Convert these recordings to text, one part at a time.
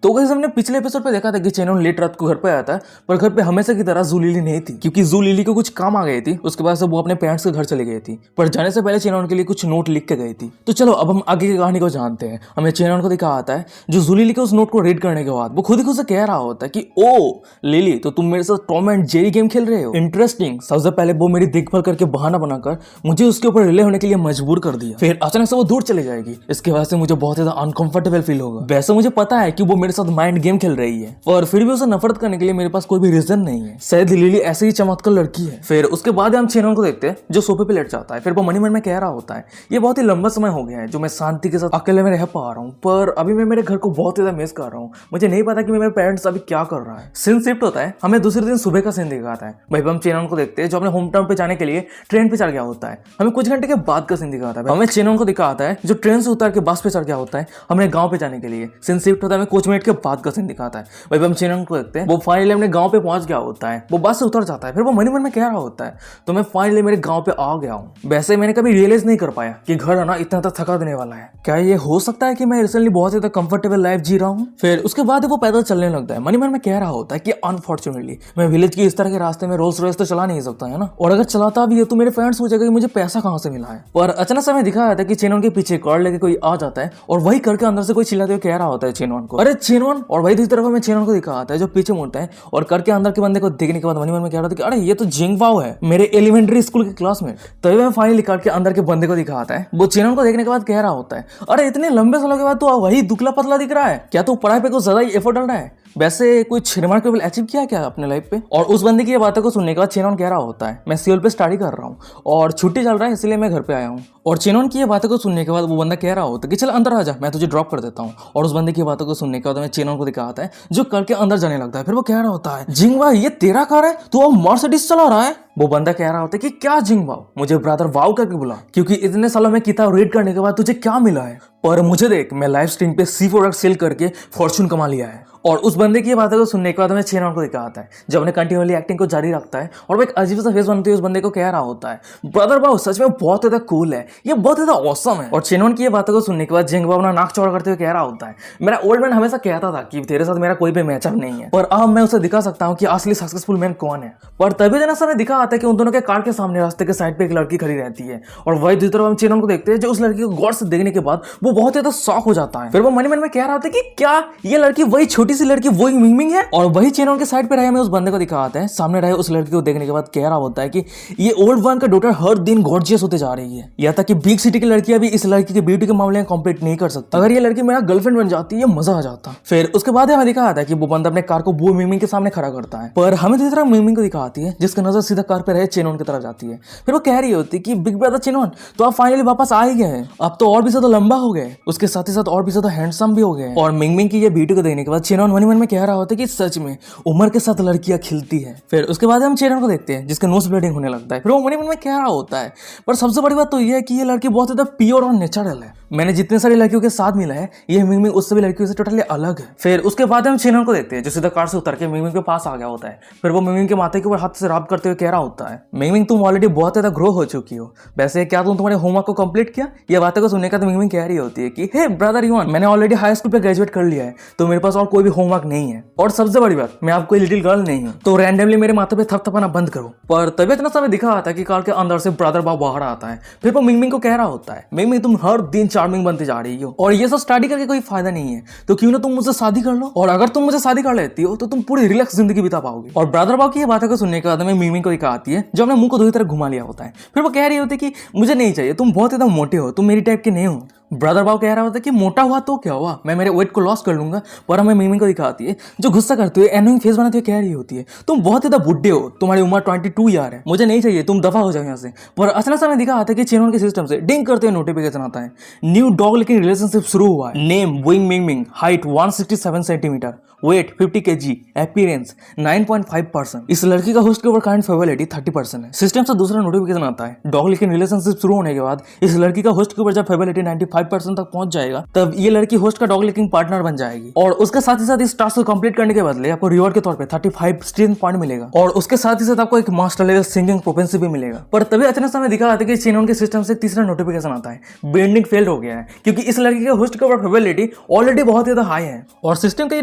तो गाइस हमने पिछले एपिसोड पे देखा था कि चेनन लेट रात को घर पे आया था, पर घर पे हमेशा की तरह जू लिली नहीं थी, क्योंकि जू लिली को कुछ काम आ गई थी। उसके बाद से वो अपने पेरेंट्स के घर चली गई थी, पर जाने से पहले चेनन के लिए कुछ नोट लिख के गई थी। तो चलो अब हम आगे की कहानी को जानते हैं। हमें चेनन को दिखा आता है जो जू लिली के उस नोट को रीड करने के बाद वो खुद ही खुद से कह रहा होता है कि ओ लिली, तो तुम मेरे साथ टॉम एंड जेरी गेम खेल रहे हो, इंटरेस्टिंग। सबसे पहले वो मेरी देखभाल करके बहाना बनाकर मुझे उसके ऊपर रिले होने के लिए मजबूर कर दिया, फिर अचानक से वो दूर चले जाएगी। इसके वजह से मुझे बहुत ज्यादा अनकंफर्टेबल फील होगा। वैसे मुझे पता है कि वो मेरे साथ माइंड गेम खेल रही है, पर फिर भी उसे नफरत करने के लिए मेरे पास कोई भी रीजन नहीं है। शायद लिली ऐसे ही चमत्कार लड़की है। फिर उसके बाद हम चेनन को देखते हैं जो सोफे पे लेट जाता है। फिर वो मन में कह रहा होता है ये बहुत ही लंबा समय हो गया है जो मैं शांति के साथ अकेले में रह पा रहा हूँ, पर अभी मैं मेरे घर को बहुत ज्यादा मिस कर रहा हूँ। मुझे नहीं पता कि मेरे पेरेंट्स अभी क्या कर रहा है। सीन शिफ्ट होता है, हमें दूसरे दिन सुबह का सीन दिखाता है। भाई हम चेनन को देखते हैं जो अपने होम टाउन पे जाने के लिए ट्रेन पे चढ़ गया होता है। हमें कुछ घंटे के बाद का सीन दिखाता है। हमें चेनन को दिखाता है जो ट्रेन से उतर के बस पे चढ़ गया होता है अपने गांव पे जाने के लिए। सीन शिफ्ट होता है, हमें कुछ मिनट के बाद का सीन दिखाता है। भाई हम चेनन को देखते हैं वो फाइनली अपने गांव पे पहुंच गया होता है। वो बस से उतर जाता है, फिर वो मन में कह रहा होता है तो मैं फाइनली मेरे गांव पे आ गया हूं। वैसे मैंने कभी रियलाइज नहीं कर पाया कि घर आना इतना तक थका देने वाला है। क्या ये हो सकता है कि मैं रिसेंटली बहुत ज्यादा कंफर्टेबल लाइफ जी रहा हूँ। फिर उसके बाद वो पैदल चलने लगता है। मन में कह रहा होता है कि अनफॉर्चुनेटली मैं विलेज की इस तरह के रास्ते में रोल्स रॉयस तो चला नहीं सकता है ना, और अगर चलाता भी है तो मेरे फ्रेंड्स सोचेगा कि मुझे पैसा कहां से मिला है। पर अचानक से हमें दिखाया था कि चेनन के पीछे कार लेके कोई आ जाता है और वही करके अंदर से कोई चिल्लाते हुए कह रहा होता है चेनन को, अरे चेनन। और वही दूसरी तरफ हमें चेनन को दिखा आता है जो पीछे मुड़ता है और करके अंदर के बंदे को देखने के बाद मन में कह रहा था कि अरे ये तो जिंगवाओ है, मेरे एलिमेंट्री स्कूल के क्लासमेट। तभी मैं फाइनली करके अंदर के बंदे को दिखाता है। वो चेनन को देखने के बाद कह रहा होता है अरे इतने लंबे सालों के बाद तो वही दुबला पतला दिख रहा है, क्या तू पढ़ाई पे कुछ ज्यादा ही एफर्ट डाल रहा है? वैसे कुछ रिमार्केबल अचीव किया क्या अपने लाइफ पे? और उस बंदे की ये बातों को सुनने के बाद चेनन कह रहा होता है मैं सियोल पे स्टडी कर रहा हूँ और छुट्टी चल रहा है इसलिए मैं घर पे आया हूँ। और चेनन की ये बातों को सुनने के बाद वो बंदा कह रहा होता है कि चल अंदर आ जा, मैं तुझे ड्रॉप कर देता हूँ। और उस बंदे की बातों को सुनने के बाद मैं चेनन को दिखाता है जो करके अंदर जाने लगता है। फिर वो कह रहा होता है जिंगवा ये तेरा कार है, तू अब मर्सिडीज चला रहा है? वो बंदा कह रहा होता है कि क्या जिंगवाओ, मुझे ब्रदर वाओ करके बुला, क्योंकि इतने सालों में किताब रीड करने के बाद तुझे क्या मिला है? पर मुझे देख, मैं लाइव स्ट्रीम पे सी प्रोडक्ट सेल करके फॉर्चून कमा लिया है। और उस बंदे की बातों को सुनने के बाद हमें चेनन को दिखाता है जब अपने कंटिन्यूअली एक्टिंग को जारी रखता है और वो एक अजीब सा फेस बनते हुए उस बंदे को कह रहा होता है ब्रदर वाओ सच में बहुत ज्यादा कूल है, ये बहुत ज्यादा ऑसम है। और चेनन की ये बातों को सुनने के बाद जिंगवा अपना नाक चौड़ा करते हुए कह रहा होता है मेरा ओल्ड मैन हमेशा कहता था कि तेरे साथ मेरा कोई भी मैचअप नहीं है, पर अब मैं उसे दिखा सकता हूँ कि असली सक्सेसफुल मैन कौन है। पर तभी जना समय दिखा आता है कि उन दोनों के कार के सामने रास्ते के साइड पे एक लड़की खड़ी रहती है और वही दूसरी तरफ हम चेनन को देखते हैं जो उस लड़की को गौर से देखने के बाद वो बहुत ज्यादा शॉक हो जाता है। फिर वो मन में कह रहा था कि क्या ये लड़की वही छोटी सी लड़की वही मिंगमिंग है? और वही चेनन के साइड पे रहे हमें उस बंदे को दिखाता है सामने रहे उस लड़की को देखने के बाद कह रहा होता है कि ये ओल्ड वन का डॉटर हर दिन गॉर्जियस होते जा रही है, या तक कि बिग सिटी की लड़कियां भी इस लड़की के ब्यूटी के मामले में कॉम्पीट नहीं कर सकती। अगर ये लड़की मेरा गर्लफ्रेंड बन जाती है मजा आ जाता। फिर उसके बाद हमें दिखाता है कि वो बंदा अपने कार को वो मिंगमिंग के सामने खड़ा करता है, पर हमें दूसरी तरफ मिंगमिंग को दिखाती है जिसका नजर सीधा कार पे रहे चेनन की तरफ जाती है। फिर वो कह रही होती है कि बिग ब्रदर चेनन तो आप फाइनली वापस आ ही गए हैं, अब तो और भी ज्यादा लंबा हो गए, उसके साथ ही साथ और भी ज्यादा हैंडसम भी हो गए। और मिंगमिंग की ये ब्यूटी को देखने के बाद चेनन मन में कह रहा होता है कि सच में उम्र के साथ लड़कियां खिलती है। फिर उसके बाद हम चेनन को देखते हैं जिसका नोज ब्लीडिंग होने लगता है। फिर वो मन में कह रहा होता है पर सबसे बड़ी बात तो यह है कि ये लड़की बहुत ज्यादा प्योर और नेचुरल है, मैंने जितने सारी लड़कियों के साथ मिला है ये मिंगमिंग उस सभी लड़कियों से टोटली अलग है। फिर उसके बाद हम चेनन को देखते हैं जो सीधा कार से उतर के मिंगमिंग के पास आ गया होता है। फिर वो मिंगमिंग के माथे के ऊपर हाथ से रब करते हुए कह रहा होता है मिंगमिंग तुम ऑलरेडी बहुत ज्यादा ग्रो हो चुकी हो, वैसे क्या तुम तुम्हारे होमवर्क को कंप्लीट किया? ये बातें को सुनने का तो मिंगमिंग कह रही होती है कि हे ब्रदर युवान, मैंने ऑलरेडी हाई स्कूल पे ग्रेजुएट कर लिया है तो मेरे पास और कोई भी होमवर्क नहीं है, और सबसे बड़ी बात मैं आपको लिटिल गर्ल नहीं हूँ, तो रैंडमली मेरे माथे पे थपथपाना बंद करो। पर तभी इतना समय दिखा आता है कि कार के अंदर से ब्रदर बाब बाहर आता है। फिर वो मिंगमिंग को कह रहा होता है मिंगमिंग तुम हर दिन चार्मिंग बनती जा रही हो और ये सब स्टडी करके कोई फायदा नहीं है, तो क्यों ना तुम मुझसे शादी कर लो, और अगर तुम मुझे शादी कर लेती हो तो तुम पूरी रिलैक्स जिंदगी बिता पाओगे। और ब्रदर बाब की ये बातों को सुनने के बाद में मिंगमिंग को दिखाती है जो अपने मुंह को दूसरी तरफ घुमा लिया होता है। फिर वो कह रही होती है कि मुझे नहीं चाहिए, तुम बहुत ज्यादा मोटे हो, तुम मेरी टाइप के नहीं हो। ब्रदर बाब कह रहा होता है कि मोटा हुआ तो क्या हुआ, मैं मेरे वेट को लॉस कर लूंगा। पर हमें मिंगमिंग को दिखाती है जो गुस्सा करते हुए एनोइंग फेस बनाते हुए कह रही होती है तुम बहुत ज्यादा बुड्ढे हो, तुम्हारी उम्र 22 ईयर है, मुझे नहीं चाहिए, तुम दफा हो जाओ यहाँ से। पर अचानक से हमें दिखा आता है कि चेनन के सिस्टम से डिंग करते हुए नोटिफिकेशन आता है न्यू डॉग लेकिन रिलेशनशिप शुरू हुआ है, name Wuying Mingming, height 167 centimetre, weight 50 kg, appearance 9.5%। इस लड़की का होस्ट के ऊपर काइंड फेवरेबिलिटी 30% है। सिस्टम से दूसरा नोटिफिकेशन आता है डॉग लेकिन रिलेशनशिप शुरू होने के बाद इस लड़की का होस्ट के ऊपर जब फेवरेबिलिटी 35% तक पहुंच जाएगा तब ये लड़की होस्ट का डॉग लिकिंग पार्टनर बन जाएगी। और उसके साथ ही साथ इस टास्क को कंप्लीट करने के बदले आपको रिवॉर्ड के तौर पे 35 स्ट्रेंथ पॉइंट मिलेगा और उसके साथ ही साथ आपको एक मास्टर लेवल सिंगिंग प्रोपेंसी भी मिलेगा। पर तभी अचानक से हमें दिखा आता है कि चेनॉन के सिस्टम से तीसरा नोटिफिकेशन आता है, बेंडिंग फेल्ड हो गया है, क्योंकि इस लड़की के होस्ट के ऊपर प्रोबेबिलिटी ऑलरेडी बहुत ज्यादा हाई है। और सिस्टम का ये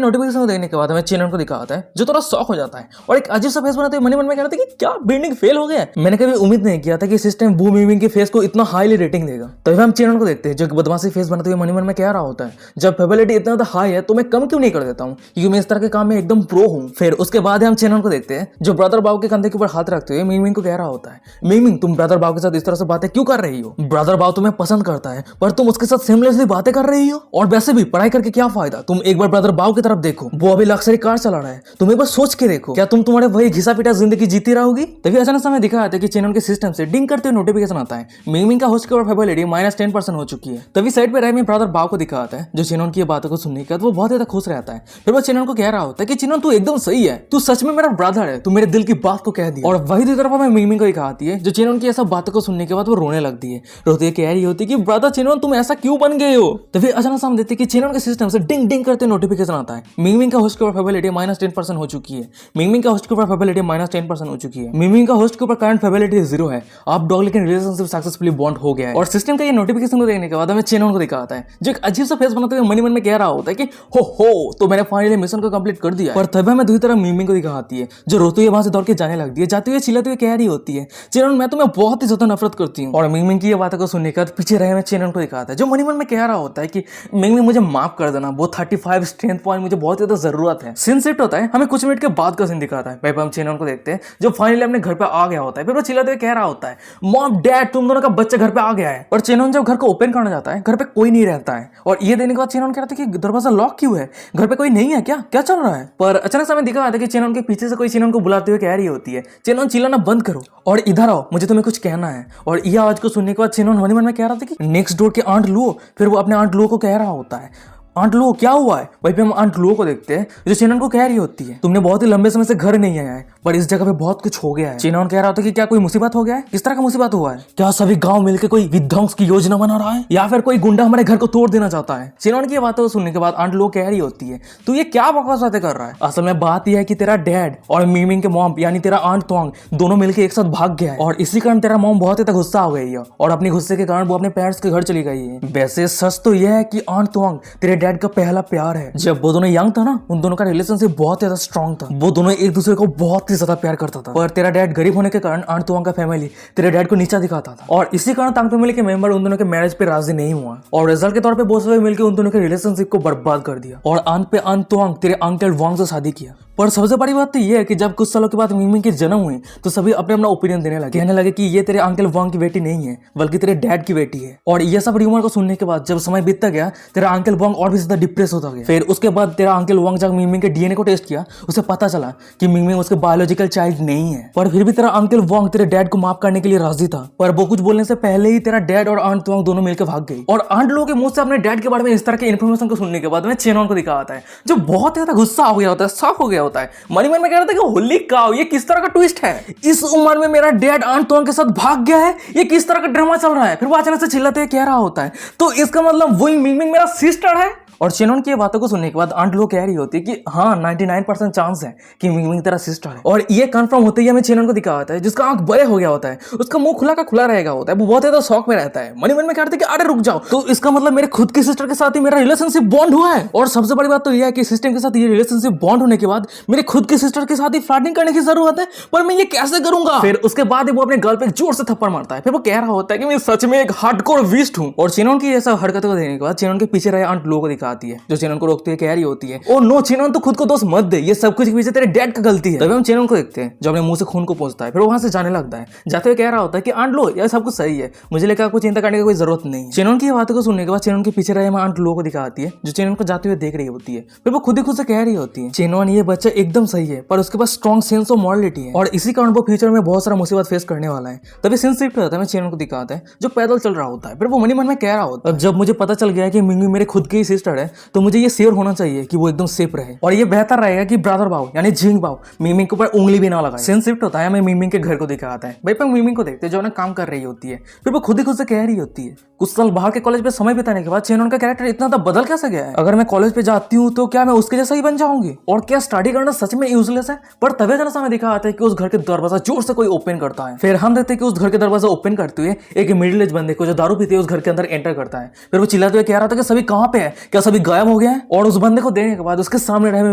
नोटिफिकेशन देखने के बाद हमें चेनॉन को दिखा आता है जो थोड़ा शॉक हो जाता है और एक अजीब सा फेस बनाते हुए मन में कह रहा था कि क्या बेंडिंग फेल हो गया। मैंने कभी उम्मीद नहीं किया था कि सिस्टम बू मीमिंग के फेस को इतना हाईली रेटिंग देगा। तभी हम चेनॉन को देखते हैं जो बदमाशी फेस बनाते हुए मन में कह रहा होता है, जब प्रोबेबिलिटी इतना ज्यादा हाई है तो मैं कम क्यों नहीं कर देता हूँ, क्योंकि मैं इस तरह के काम में एकदम प्रो हूँ। फिर उसके बाद हम चेनॉन को देखते हैं जो ब्रदर बाव के कंधे के ऊपर हाथ रखते हुए मीमिंग को कह रहा होता है, मीमिंग तुम ब्रदर बाव के साथ इस तरह से बातें क्यों कर रही हो? ब्रदर बाव तुम्हें पसंद करता है पर तुम उसके साथ सिमलेसली बातें कर रही हो, और वैसे भी पढ़ाई करके क्या फायदा? तुम एक बार ब्रदर बाव की तरफ देखो, वो अभी लग्जरी कार चला रहा है, तुम एक बार सोच के देखो, क्या तुम तुम्हारे वही घिसा पिटा जिंदगी जीती रहोगी? तभी अचानक से हमें दिखा आता है कि चैनल के सिस्टम से डिंग करते हुए नोटिफिकेशन आता है, मीमिंग का होस्ट के ऊपर प्रोबेबिलिटी -10% हो चुकी है। तभी साइड पे में ब्रदर बाव को दिखा आता है जो चैनल की बातों को सुनने के बाद वो बहुत ज्यादा खुश रहता है। फिर वो चैनल को कह रहा होता है कि चैनल तू एकदम सही है, तू सच में मेरा ब्रदर है, तू मेरे दिल की बात को कह दिया। और वही दूसरी तरफ हमें मीमिंग को दिखा आती है जो चैनल की ऐसा बातों को सुनने के बाद वो रोने लगती है, रोती है, कह रही होती है कि ब्रदर चैनल तुम ऐसा क्यों बन गए हो? तभी अचानक से हम देखते हैं कि चैनल के सिस्टम से डिंग डिंग करते नोटिफिकेशन आता है, मीमिंग का होस्ट के ऊपर प्रोबेबिलिटी -10% हो चुकी है, मीमिंग का होस्ट के ऊपर प्रोबेबिलिटी -10% हो चुकी है, मीमिंग का होस्ट के ऊपर करंट प्रोबेबिलिटी 0 है, आप डॉग लेकिन रिलेशनशिप सक्सेसफुली बॉन्ड हो गया है। और सिस्टम का ये नोटिफिकेशन को देखने के बाद हमें चैनल को दिखा आता है जो एक अजीब सा फेस बनाते हुए मन में कह रहा होता है कि हो तो मैंने फाइनली मिशन को कंप्लीट कर दिया। पर तभी हमें दूसरी तरफ मीमिंग को दिखा आती है जो रोते हुए वहां से दौड़ के जाने लगती है, जाते हुए चिल्लाते हुए कह रही होती है, चैनल मैं तुम्हें बहुत ही ज्यादा नफरत करती हूँ। और मीमिंग की ये बातों को सुनने के बाद पीछे रहे हमें चैनल को दिखाता है जो मन में कह रहा होता है कि मीमिंग मुझे माफ कर देना, वो 35 स्ट्रेंथ पॉइंट मुझे बहुत ज्यादा जरूरत है। सीन शिफ्ट होता है, हमें कुछ मिनट के बाद का सीन दिखाता है, हम चैनल को देखते हैं जो फाइनली अपने घर पे आ गया होता है। फिर वो चिल्लाते हुए कह रहा होता है, मॉम डैड तुम दोनों का बच्चा घर पे आ गया है। और चैनल जब घर को ओपन करना जाता है घर पे कोई नहीं रहता है, और ये देने के बाद चैनल कहता है कि दरवाजा लॉक क्यों है, घर पे कोई नहीं है क्या, क्या चल रहा है? पर अचानक से हमें दिखा आता है कि चैनल के पीछे से कोई चैनल को बुलाते हुए कह रही होती है, चैनल चिल्लाना बंद करो और इधर आओ, मुझे तुम्हें कुछ कहना है। और ये आवाज को सुनने के बाद चैनल मन में कह रहा था कि नेक्स्ट डोर के आंट लुओ। फिर वो अपने आंट लुओ को कह रहा होता है, आंट लुओ क्या हुआ है? वहीं पे हम आंट लुओ को देखते हैं जो चैनल को कह रही होती है, तुमने बहुत ही लंबे समय से घर नहीं आया है पर इस जगह पे बहुत कुछ हो गया है। चैनल कह रहा होता है कि क्या कोई मुसीबत हो गया है? किस तरह का मुसीबत हुआ है? क्या सभी गांव मिलकर कोई विध्वंस की योजना बना रहा है या फिर कोई गुंडा हमारे घर को तोड़ देना चाहता है? चैनल की बातों को सुनने के बाद आंट लुओ कह रही होती है, तू ये क्या बकवास बातें कर रहा है? असल में बात यह है कि तेरा डैड और मीमिंग के मॉम यानी तेरा आंट तोंग दोनों मिलकर एक साथ भाग गया है, और इसी कारण तेरा मॉम बहुत ज्यादा गुस्सा हो गई है और अपने गुस्से के कारण वो अपने पेरेंट्स के घर चली गई है। वैसे सच तो यह है कि आंट तोंग तेरे डैड का पहला प्यार है। जब वो दोनों यंग था ना उन दोनों का रिलेशनशिप बहुत ज्यादा स्ट्रांग था, वो दोनों एक दूसरे को बहुत ही ज्यादा प्यार करता था। पर तेरा डैड गरीब होने के कारण आंट तुआंग का फैमिली तेरे डैड को नीचा दिखाता था, और इसी कारण तांग फैमिली के मेंबर उन दोनों के मैरिज पे राजी नहीं हुआ, और रिजल्ट के तौर पे वो सभी मिलकर उन दोनों के रिलेशनशिप को बर्बाद कर दिया और अंत पे आंट तुआंग तेरे अंकल वांग से शादी किया। पर सबसे बड़ी बात तो ये है कि जब कुछ सालों के बाद मीमिंग के जन्म हुए तो सभी अपने अपना ओपिनियन देने लगे, कहने लगे कि ये तेरे अंकल वांग की बेटी नहीं है बल्कि तेरे डैड की बेटी है। और ये सब र्यूमर को सुनने के बाद जब समय बीतता गया तेरा अंकल वांग और भी ज्यादा डिप्रेस होता गया। फिर उसके बाद तेरा अंकल वांग जब मीमिंग के डीएनए को टेस्ट किया उसे पता चला कि मीमिंग उसके बायोलॉजिकल चाइल्ड नहीं है, पर फिर भी तेरा अंकल वांग तेरे डैड को माफ करने के लिए राजी था। पर वो कुछ बोलने से पहले ही तेरा डैड और आंट वांग दोनों मिलकर भाग गई, और आंट लोगों के मुंह से अपने डैड के बारे में इस तरह के इन्फॉर्मेशन को सुनने के बाद में चेनॉन को दिखा आता है जो बहुत ज्यादा गुस्सा हो गया होता है, शॉक हो गया होता है। मन में कह रहा था कि होली काऊ ये किस तरह का ट्विस्ट है, इस उम्र में मेरा डैड आंट तोंग के साथ भाग गया है, ये किस तरह का ड्रामा चल रहा है। फिर वो अचानक से चिल्लाते हुए कह रहा होता है, तो इसका मतलब वही मीमिंग मेरा सिस्टर है। और चेनॉन की बातों को सुनने के बाद आंट लो कह रही होती है कि हाँ 99% चांस है कि मीमिंग तेरा सिस्टर है। और ये कंफर्म होते ही हमें चेनॉन को दिखा होता है जिसका आंख बड़े हो गया होता है, उसका मुंह खुला का खुला रहेगा होता है, वो बहुत ज्यादा शौक में रहता है। मन में कहते कि अरे रुक जाओ, तो इसका मतलब मेरे खुद की सिस्टर के साथ ही मेरा रिलेशनशिप बॉन्ड हुआ है। और सबसे बड़ी बात तो यह है कि सिस्टम के साथ ये रिलेशनशिप बॉन्ड होने के बाद मेरे खुद की सिस्टर के साथ ही फ्लर्टिंग करने की जरूरत है, पर मैं ये कैसे करूंगा। फिर उसके बाद वो अपने गर्ल पे जोर से थप्पड़ मारता है। फिर वो कह रहा होता है कि मैं सच में एक हार्डकोर बीस्ट हूं। और चेनॉन की ऐसा हरकतों को देखने के बाद चेनॉन के पीछे रहे आंट लो को दिखाती है जो चेनॉन को रोकते हुए कह रही होती है, ओ नो चेनॉन तो खुद को दोष मत दे, ये सब कुछ पीछे तेरे डैड का गलती है। तभी हम चेनॉन को देखते हैं जो अपने मुंह से खून को पोंछता है, फिर वो वहां से जाने लगता है। जाते हुए कह रहा होता है कि आंट लो ये सब कुछ सही है, मुझे लेकर आपको चिंता करने की कोई जरूरत नहीं है। चेनॉन की बातों को सुनने के बाद चेनॉन के पीछे रहे आंट लो को दिखाती है जो चेनॉन को जाते हुए देख रही होती है। फिर वो खुद ही खुद से कह रही होती है, चेनॉन ये बच्चा एकदम सही है पर उसके पास स्ट्रॉन्ग सेंस ऑफ मॉरलिटी है और इसी कारण वो फ्यूचर में बहुत सारा मुसीबत फेस करने वाला है। तभी सीन शिफ्ट होता है, मैं चेनॉन को दिखाता है जो पैदल चल रहा होता है। फिर वो मन में कह रहा होता है, जब मुझे पता चल गया कि मिंगी मेरे खुद की सिस्टर है तो मुझे ये श्योर होना चाहिए कि वो एकदम सेफ रहे, और ये बेहतर रहेगा कि ब्रदर बाव यानी जिंग बाव मीमिंग के ऊपर उंगली भी ना लगाए। सीन शिफ्ट होता है, हमें मीमिंग के घर को दिखाता है। भाई पर मीमिंग को देखते हैं जो ना काम कर रही होती है। फिर वो खुद ही खुद से कह रही होती है, कुछ साल बाहर के कॉलेज पे समय बिताने के बाद चेनन का कैरेक्टर इतना तो बदल कैसे गया है? अगर मैं कॉलेज पे जाती हूँ तो क्या मैं उसके जैसा ही बन जाऊंगी? और क्या स्टडी करना सच में यूजलेस है? पर तभी जरा समय दिखा आता है कि उस घर के दरवाजा जोर से कोई ओपन करता है। फिर हम देखते हैं कि उस घर के दरवाजा ओपन करते हुए एक मिडिल एज बंदे को जो दारू पीते उस घर के अंदर एंटर करता है। फिर वो चिल्लाते हुए कह रहा था कि सभी कहाँ पे है, क्या सभी गायब हो गए हैं? और उस बंदे को देखने के बाद उसके सामने रहे हुए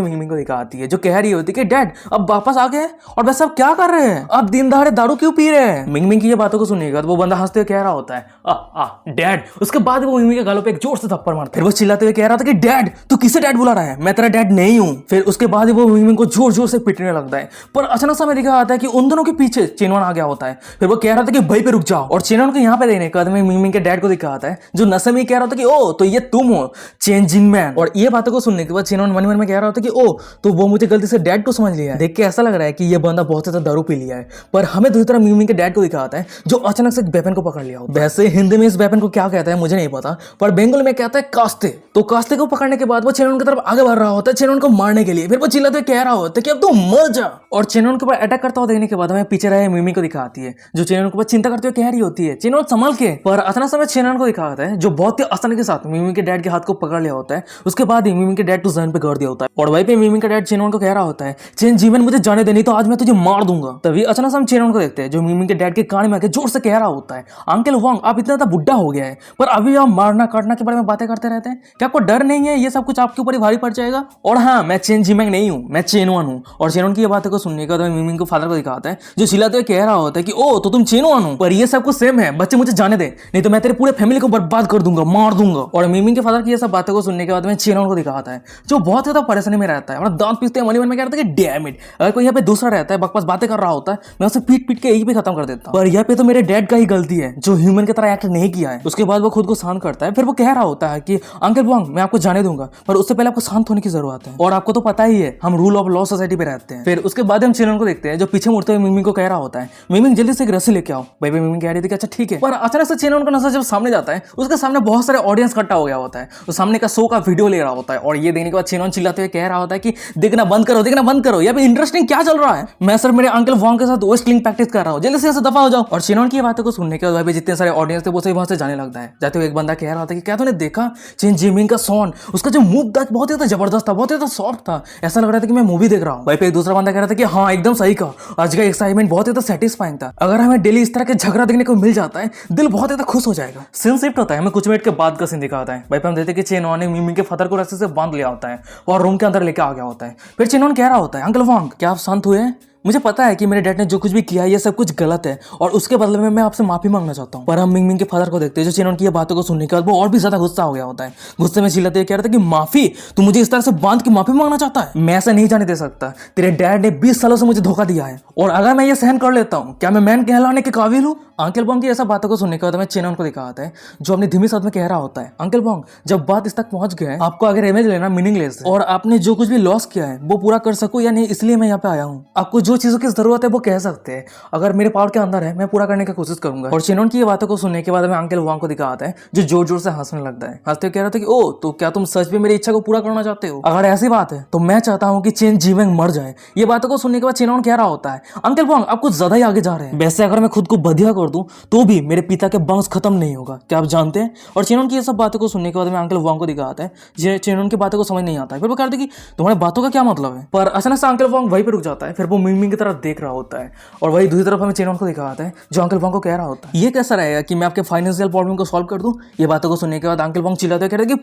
मिंगमिंग को दिखा आती है जो कह रही होती है कि डैड अब वापस आ गए और वैसे अब क्या कर रहे हैं? अब दिन दहाड़े दारू क्यों पी रहे हैं? मिंगमिंग की ये बातों को सुनेगा तो वो बंदा हंसते हुए कह रहा होता है डैड। उसके बाद वो मिंगमिंग के गालों पे एक जोर से थप्पड़ मारता है। फिर वो चिल्लाते हुए कह रहा था कि डैड तू किसे डैड बुला रहा है, मैं तेरा डैड नहीं हूं। फिर उसके बाद वो मिंगमिंग को जोर जोर से पीटने लगता है। पर अचानक समय दिखा आता है कि उन दोनों के पीछे चेनवन आ गया होता है। फिर वो कह रहा था कि भाई पे रुक जाओ, और चेनवन को यहाँ पे देने के बाद में मिंगमिंग के डैड को दिखा आता है जो नशे में कह रहा था कि ओ तो ये तुम हो चेंजिंग मैन। और ये बातों को सुनने के बाद चेनवन मन मन में कह रहा होता है कि ओ तो वो मुझे गलती से डैड को समझ लिया है। देख के ऐसा लग रहा है कि ये बंदा बहुत ज्यादा दारू पी लिया है। पर हमें दूसरी तरफ मिंगमिंग के डैड को दिखा आता है जो अचानक से एक वेपन को पकड़ लिया होता है। वैसे हिंदी में इस वेपन को क्या कहता है मुझे नहीं पता, पर बंगाली में कहता है कास्ते। तो कास्ते को पकड़ने के बाद वो चेनवन की तरफ आगे बढ़ रहा होता है चेनवन को मारने के लिए। फिर वो चिल्लाते हुए कह रहा होता है कि अब तू मर जा। और चेनवन के ऊपर अटैक करता हुआ देखने के बाद हमें पीछे रहे मिमी को दिखाती है जो चेनवन के ऊपर चिंता करते हुए कह रही होती है चेनवन संभल के। पर अचानक समय चेनवन को दिखाता है जो बहुत ही आसानी के साथ मिमी के डैड के हाथ को पकड़ लिया होता है। उसके बाद ही मिमी के डैड तो जहन पे कर दिया होता है। और वहीं पे मिमी का डैड चेनवन को कह रहा होता है चेन जीवन मुझे जाने देनी तो आज मैं तुझे मार दूंगा। तभी अचानक से हम चेनवन को देखते हैं जो मिमी के डैड के कान में आके जोर से कह रहा होता है अंकल वांग आप इतना ज्यादा बुढ़ा हो गया है पर अभी आप मारना काटना के बारे में बातें करते रहते हैं, क्या आपको डर नहीं है? ये सब कुछ आपके ऊपर ही भारी पड़ जाएगा। और हाँ मैं चेन जीमेंग नहीं हूँ, मैं चेनवन हूँ। और चेनवन की ये बातों को सुनने के बाद मिमिंग को फादर को दिखाता है जो चिल्लाते हुए कह रहा होता है कि ओ तो तुम चेनवन हो, पर ये सब कुछ सेम है, बच्चे मुझे जाने दे नहीं तो मैं तेरे पूरे फैमिली को बर्बाद कर दूंगा, मार दूंगा। और मिमिंग के फादर की ये सब बातों को सुनने के बाद में चेनवन को दिखाता है जो बहुत ज्यादा परेशानी में रहता है और दांत पीसते हैं मन में कह रहा था कि डैम इट अगर कोई यहाँ पे दूसरा रहता है बकवास बातें कर रहा होता है मैं उसे पीट पीट के यही पे खत्म कर देता हूँ। पर यहाँ पे तो मेरे डैड का ही गलती है जो ह्यूमन की तरह एक्ट नहीं किया है। उसके बाद वो खुद को शांत करता है। फिर वो कह रहा होता है कि अंकल वांग मैं आपको जाने दूंगा पर उससे पहले आपको शांत होने की जरूरत है और आपको तो पता ही है हम रूल ऑफ लॉ सोसाइटी पे रहते हैं। फिर उसके बाद हम चेनवन को देखते हैं जो पीछे मुड़ते हुए मिमिंग को कह रहा होता है मिमिंग जल्दी से एक रस्सी लेके आओ। भाई मिमिंग कह रही थी कि अच्छा ठीक है। पर अचानक से चेनवन का नशा जब सामने जाता है उसके सामने बहुत सारे ऑडियंस इकट्ठा हो गया होता है। वो सामने का शो का वीडियो ले रहा होता है और ये देखने के बाद चेनवन चिल्लाते हुए कह रहा होता है कि देखना बंद करो, देखना बंद करो, यहाँ पे इंटरेस्टिंग क्या चल रहा है? मैं सर मेरे अंकल वांग के साथ वेस्टलिंग प्रैक्टिस कर रहा हूँ, जल्दी से ऐसे दफा हो जाओ। और चेनवन की बातों को सुनने के बाद जितने सारे ऑडियंस थे वो सभी वहां से जाने लगता है। जाते हुए एक बंदा कह रहा था कि क्या तूने देखा चेन जिमिंग का सॉन्ग, उसका जो मूव था बहुत ज्यादा जबरदस्त था, बहुत ज्यादा सॉफ्ट था, ऐसा लग रहा था कि मैं मूवी देख रहा हूँ। वहीं पे एक दूसरा बंदा कह रहा था कि हाँ एकदम सही कहा, आज का एक्साइटमेंट बहुत ज्यादा सेटिस्फाइंग था, अगर हमें डेली इस तरह के झगड़ा देखने को मिल जाता है दिल बहुत ज्यादा खुश हो जाएगा। सीन शिफ्ट होता है, हमें कुछ मिनट के बाद का सीन दिखाता है। भाई पे हम देखते कि चेनवन ने मिमी के फादर को रस्सी से बांध लिया होता है और रूम के अंदर लेके आ गया होता है। फिर चेनवन कह रहा होता है अंकल वांग क्या आप शांत हुए हैं? मुझे पता है कि मेरे डैड ने जो कुछ भी किया है ये सब कुछ गलत है और उसके बदले में मैं आपसे माफी मांगना चाहता हूँ। पर हम मिंगमिंग के फादर को देखते हैं जो चेनवन की ये बातों को सुनने के बाद वो और भी ज्यादा गुस्सा हो गया होता है। गुस्से में चिल्लाते हुए कह रहा था कि माफी, तू मुझे इस तरह से बांध के माफी मांगना चाहता है? मैं ऐसा नहीं जाने दे सकता। तेरे डैड ने 20 सालों से मुझे धोखा दिया है और अगर मैं ये सहन कर लेता हूँ क्या मैं मैन कहलाने के काबिल हूँ? अंकल बॉन्ग की ऐसा बातों को सुनने के बाद मैं चेनवन को दिखाता है जो अपने धीमी साथ में कह रहा होता है अंकल बॉन्ग जब बात इस तक पहुंच गए आपको अगर इमेज लेना मीनिंगलेस है और आपने जो कुछ भी लॉस किया है वो पूरा कर सको या नहीं इसलिए मैं यहाँ पे आया हूँ। आपको जो चीजों की जरूरत है वो कह सकते हैं, अगर मेरे पावर के अंदर है मैं पूरा करने की कोशिश करूंगा। और चेनवन की ये बातों को सुनने के बाद मैं अंकल वांग को दिखाता है जो जोर जोर से हंसने लगता है। हंसते कह रहा था कि ओ तो क्या तुम सच में मेरी इच्छा को पूरा करना चाहते हो? अगर ऐसी बात है तो मैं चाहता हूँ कि चेन जीवेंग मर जाए। ये बातों को सुनने के बाद चेनवन कह रहा होता है अंकल वांग आप कुछ ज्यादा ही आगे जा रहे हैं, वैसे अगर मैं खुद को बधिया कर दूं तो भी मेरे पिता के वंश खत्म नहीं होगा, क्या आप जानते हैं? और चेनवन की ये सब बातों को सुनने के बाद मैं अंकल वांग को दिखाता है चेनवन की बातों को समझ नहीं आता है। फिर वो कहते कि तुम्हारी बातों का क्या मतलब है? पर अचानक से अंकल वांग वहीं पे रुक जाता है। फिर वो मिंगमिंग की तरफ देख रहा होता है और वही दूसरी तरफ हमें चेनवन को दिखाता है जो अंकल वांग को कह रहा होता है ये कैसा रहेगा कि मैं आपके फाइनेंशियल प्रॉब्लम को सॉल्व कर दूं? ये बातों को सुनने के बाद अंकल वांग चिल्लाते कह रहे कि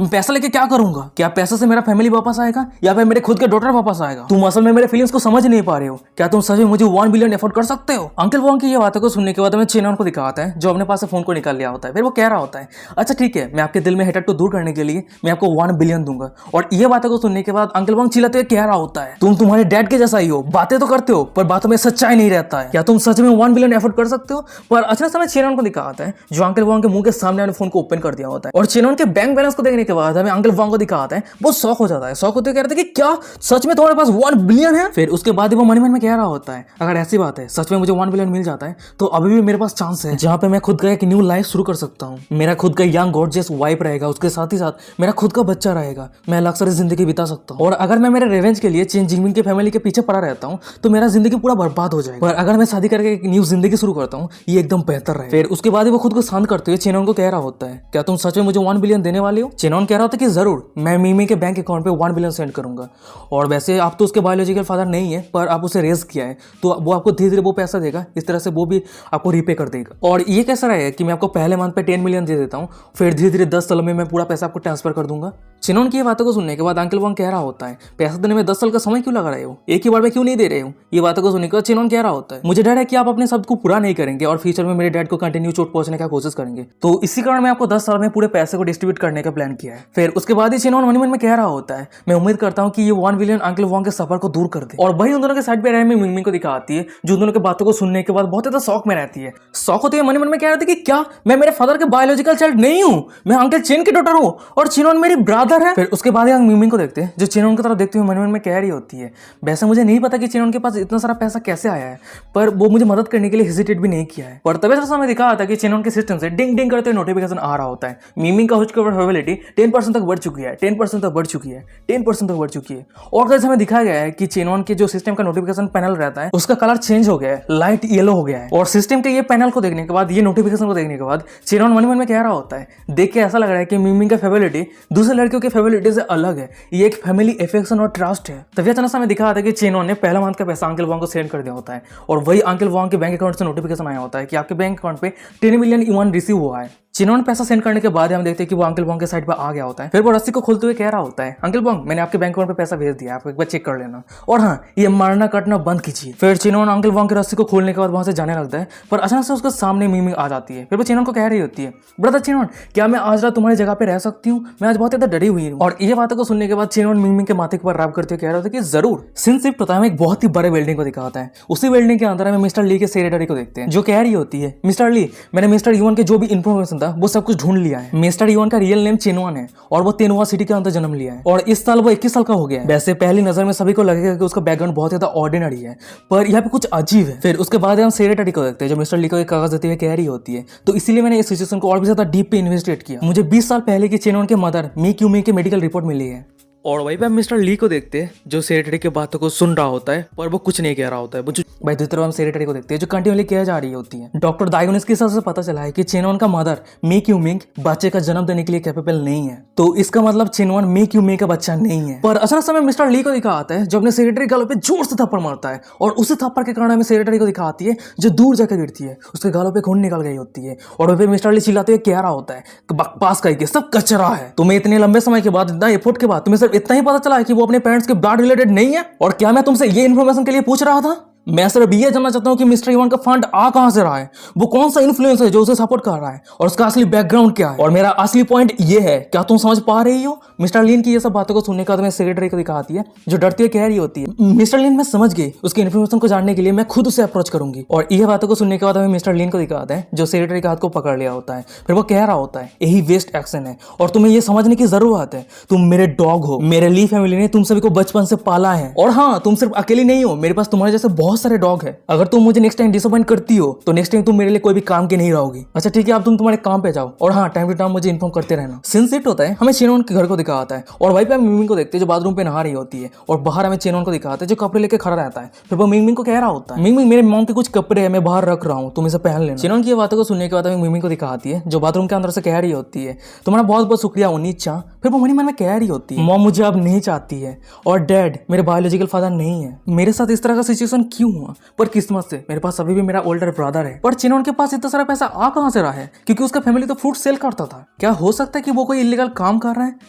पैसा लेके क्या करूंगा? क्या पैसे से मेरा फैमिली वापस आएगा या फिर मेरे खुद के डॉटर वापस आएगा? तुम असल में मेरे फीलिंग्स को समझ नहीं पा रहे हो, क्या तुम सच में मुझे 1 बिलियन एफोर्ड कर सकते हो? अंकल वांग की ये बातों को सुनने के बाद हमें चेनवन को दिखाता है जो अपने पास से फोन को निकाल लिया होता है। फिर वो कह रहा होता है अच्छा ठीक है मैं आपके दिल में हेटर को दूर करने के लिए मैं आपको 1 बिलियन दूंगा। और ये बातों को सुनने के बाद अंकल वांग चिल्लाते हुए कह रहा होता है तुम तुम्हारे डैड के जैसा ही हो, बातें तो करते हो पर बातों में सच्चाई नहीं रहता है, क्या तुम सच में 1 बिलियन एफोर्ड कर सकते हो? पर अचानक समय चेनवन को दिखाता है जो अंकल वांग के मुंह के सामने अपने फोन को ओपन कर दिया होता है। और चेनवन के बैंक बैलेंस को देखने के बाद हमें अंकल वांग को दिखाता है वो शॉक हो जाता है। शॉक होते कह रहे थे कि क्या सच में तुम्हारे पास 1 बिलियन है? फिर उसके बाद वो मन में कह रहा होता है अगर ऐसी बात है सच में मुझे 1 बिलियन मिल जाता है तो अभी भी मेरे पास चांस है जहां पे मैं खुद का एक न्यू लाइफ शुरू कर सकता हूँ। मेरा खुद का यंग गॉर्जियस वाइफ रहेगा, उसके साथ ही साथ मेरा खुद का बच्चा रहेगा, मैं लग्जरी जिंदगी बिता सकता हूँ। और अगर मैं मेरे रिवेंज के लिए चेन जिंगमिंग की फैमिली के पीछे पड़ा रहता हूँ हूँ तो मेरा जिंदगी पूरा बर्बाद हो जाएगा, पर अगर मैं शादी करके एक न्यू जिंदगी शुरू करता हूँ ये एकदम बेहतर रहे। फिर उसके बाद वो खुद को शांत करते हुए चेनॉन को कह रहा होता है, क्या तुम सच में मुझे 1 बिलियन देने वाले हो? चेनॉन कह रहा होता है कि जरूर, मैं मीमी के बैंक अकाउंट पे 1 बिलियन सेंड करूंगा। और वैसे आप तो उसके बायोलॉजिकल फादर नहीं है, पर आप उसे रेज किया है तो वो आपको धीरे धीरे वो पैसा देगा, इस तरह से वो भी आपको रीपे कर देगा। और ये कैसा रहेगा कि मैं आपको पहले मंथ पे 10 मिलियन दे देता हूँ, फिर धीरे धीरे 10 सालों में मैं पूरा पैसा आपको ट्रांसफर कर दूंगा। चेनॉन की ये बातों को सुनने के बाद अंकल वॉन्ग कह रहा होता है, पैसा देने में 10 साल का समय क्यों लगा रहे हो, एक ही बार में क्यों नहीं दे रहे हो? ये बातों को सुनने के बाद चेनॉन कह रहा होता है, मुझे डर है कि आप अपने शब्द को पूरा नहीं करेंगे और फ्यूचर में मेरे डैड को कंटिन्यू चोट पहुंचने का कोशिश करेंगे, तो इसी कारण मैं आपको 10 साल में पूरे पैसे को डिस्ट्रीब्यूट करने का प्लान किया है। फिर उसके बाद ही चेनॉन मन ही मन में कह रहा होता है, मैं उम्मीद करता हूँ कि ये 1 बिलियन अंकल वॉन्ग के सफर को दूर कर दे। और वही उन दोनों के साइड पे रहमी मिंगमिंग को दिखाती है, जो उन दोनों की बातों को सुनने के बाद बहुत ज्यादा शौक में रहती है। शौक होते हुए मन ही मन में कह रहा था कि क्या मैं मेरे फादर के बायोलॉजिकल चाइल्ड नहीं हूँ, मैं अंकल चेन की डॉटर हूँ और चेनॉन मेरी ब्रदर है। फिर उसके बाद मिंगमिंग को देखते हैं जो चेनॉन की तरफ देखते हुए मन ही मन में कह रही होती है, वैसे मुझे नहीं पता कि चेनॉन के पास इतना सारा पैसा कैसे आया है, पर वो मुझे मदद करने के लिए हेजिटेट भी नहीं किया है। पर तभी समय दिखा था कि चेनॉन के सिस्टम से डिंग डिंग करते नोटिफिकेशन आ रहा होता है, मिंगमिंग का हुज प्रोबेबिलिटी 10% तक बढ़ चुकी है, 10% तक बढ़ चुकी है, 10% तक बढ़ चुकी है। और कैसे हमें दिखाया गया है कि चेनॉन के जो सिस्टम का नोटिफिकेशन पैनल रहता है उसका कलर चेंज हो गया है, लाइट येलो हो गया है। और सिस्टम के ये पैनल को देखने के बाद, ये नोटिफिकेशन को देखने के बाद चेनॉन मन में कह रहा होता है, देख के ऐसा लग रहा है कि मिंगमिंग का फेबिलिटी दूसरे लड़कियों की फेबिलिटी से अलग है, ये एक फैमिली एफेक्शन और ट्रस्ट है। तभी अचानक हमें दिखा था कि चेनॉन ने पहला मंथ का पैसा अंकल वॉन्ग को सेंड कर दिया होता है और वही अंकल वॉन्ग के बैंक अकाउंट से नोटिफिकेशन आया होता है कि आपके बैंक अकाउंट पे 10 मिलियन युआन रिसीव हुआ है। चेनॉन पैसा सेंड करने के बाद हम देखते हैं कि वो अंकल वॉन्ग के साइड पर आ गया होता है। फिर वो रस्सी को खोलते हुए कह रहा होता है, अंकल वॉन्ग मैंने आपके बैंक अकाउंट पे पैसा भेज दिया, आप एक बार चेक कर लेना, और हाँ ये मारना काटना बंद कीजिए। फिर चेनॉन अंकल वॉन्ग की रस्सी को खोलने के बाद वहां से जाने लगता है, पर अचानक से उसके सामने मिंगमिंग आ जाती है। फिर वो चेनॉन को कह रही होती है, ब्रदर चेनॉन क्या मैं आज रात तुम्हारी जगह पे रह सकती हूँ, मैं आज बहुत ज्यादा डरी हुई हूँ। और ये बातों को सुनने के बाद चेनॉन मिंगमिंग के माथे पर रैप करते हुए कह रहा था कि जरूर। सीन शिफ्ट होता है एक बहुत ही बड़े बिल्डिंग को दिखाता है, उसी बिल्डिंग के अंदर हमें मिस्टर ली के सेक्रेटरी को देखते हैं जो कह रही होती है, मिस्टर ली मैंने मिस्टर युआन के जो भी इन्फॉर्मेशन था वो सब कुछ ढूंढ लिया है। मिस्टर युआन का रियल नेम चेनॉन है और वो तेनुआ सिटी के अंदर जन्म लिया है और इस साल वो 21 साल का हो गया है। वैसे पहली नजर में सभी को लगेगा कि उसका बैकग्राउंड बहुत ज्यादा ऑर्डिनरी है, पर यहाँ पे कुछ अजीब है। फिर उसके बाद हम सेक्रेटरी को देखते हैं जो मिस्टर ली को एक कागज देते हुए कह रही होती है, तो इसीलिए मैंने इस सिचुएशन को और भी ज्यादा डीप पे इन्वेस्टिगेट किया। मुझे 20 साल पहले की चेनॉन के मदर मी क्यूमी की मेडिकल रिपोर्ट मिली है। और वही पे हम मिस्टर ली को देखते हैं जो सेक्रेटरी की बातों को सुन रहा होता है पर वो कुछ नहीं कह रहा होता है। भाई दूसरी तरफ हम सेक्रेटरी को देखते हैं जो कंटिन्यूअली कह जा रही होती है, डॉक्टर दाइगोनिस के हिसाब से पता चला है कि चेनॉन का मदर मी क्यूमिंग बच्चे का जन्म देने के लिए कैपेबल नहीं है, तो इसका मतलब चेनॉन मी क्यूमिंग का बच्चा नहीं है। पर अचानक समय मिस्टर ली को दिखा आता है जो अपने सेक्रेटरी गालों पे जोर से थप्पड़ मारता है और उसी थप्पड़ के कारण हमें सेक्रेटरी को दिखाती है जो दूर जाकर गिरती है, उसके गालों पे खून निकल गई होती है। और फिर मिस्टर ली चिल्लाते हुए कह रहा होता है बकवास करके सब कचरा है, तुम्हें इतने लंबे समय के बाद, इतना एफर्ट के बाद तुम्हें सिर्फ इतना ही पता चला है कि वो अपने पेरेंट्स के ब्लड रिलेटेड नहीं है। और क्या मैं तुमसे ये इन्फॉर्मेशन के लिए पूछ रहा था? मैं सिर्फ ये जानना चाहता हूं कि मिस्टर युआन का फंड आ कहां से रहा है, वो कौन सा इन्फ्लुएंस है जो उसे सपोर्ट कर रहा है और उसका असली बैकग्राउंड क्या है। और मेरा असली पॉइंट ये है, क्या तुम समझ पा रही हो? मिस्टर लिन की ये सब बातों को सुनने के बाद मैं सेक्रेटरी को दिखाती है जो डरती हुई कह रही होती है, मिस्टर लिन मैं समझ गई, उसकी इन्फॉर्मेशन को जानने के लिए मैं खुद उसे अप्रोच करूंगी। और ये बातों को सुनने के बाद हमें मिस्टर लिन को दिखाते हैं जो सेक्रेटरी के हाथ को पकड़ लिया होता है। फिर वो कह रहा होता है यही वेस्ट एक्शन है और तुम्हें ये समझने की जरूरत है, तुम मेरे डॉग हो, मेरे ली फैमिली ने तुम सभी को बचपन से पाला है। और हाँ तुम सिर्फ अकेली नहीं हो, मेरे पास तुम्हारे जैसे बहुत सारे डॉग है। अगर तुम मुझे नेक्स्ट टाइम डिसअपॉइंट करती हो तो नेक्स्ट टाइम तुम मेरे लिए कोई भी काम के नहीं रहोगी। अच्छा ठीक है, आप तुम तुम्हारे काम पे जाओ और हाँ टाइम टू टाइम मुझे इन्फॉर्म करते रहना। सीन शिफ्ट होता है, हमें चेनॉन के घर को दिखाता है और वहीं पे हम मिंगमिंग को देखते हैं जो बाथरूम पे नहा रही होती है और बाहर हमें चेनॉन को दिखाते हैं जो कपड़े लेके खड़ा रहता है। फिर वो मिंगमिंग को कह रहा होता है, मिंगमिंग मेरे मॉम के कुछ कपड़े है मैं बाहर रख रहा हूँ, तुम इसे पहन लेना। चेनॉन की बातों को सुनने के बाद हमें मिंगमिंग को दिखाती है जो बाथरूम के अंदर से कह रही होती है, तुम्हारा बहुत बहुत शुक्रिया ओनीचा। फिर वो मन में कह रही होती है, मॉम मुझे अब नहीं चाहती है और डैड मेरे बायोलॉजिकल फादर नहीं है, मेरे साथ इस तरह का सिचुएशन क्यों हुआ? पर किस्मत से मेरे पास अभी भी मेरा ओल्डर ब्रदर है। पर चेनॉन के पास इतना सारा पैसा आ कहां से रहा है? क्योंकि उसका फैमिली तो फ्रूट सेल करता था। क्या हो सकता है कि वो कोई इलीगल काम कर रहा है?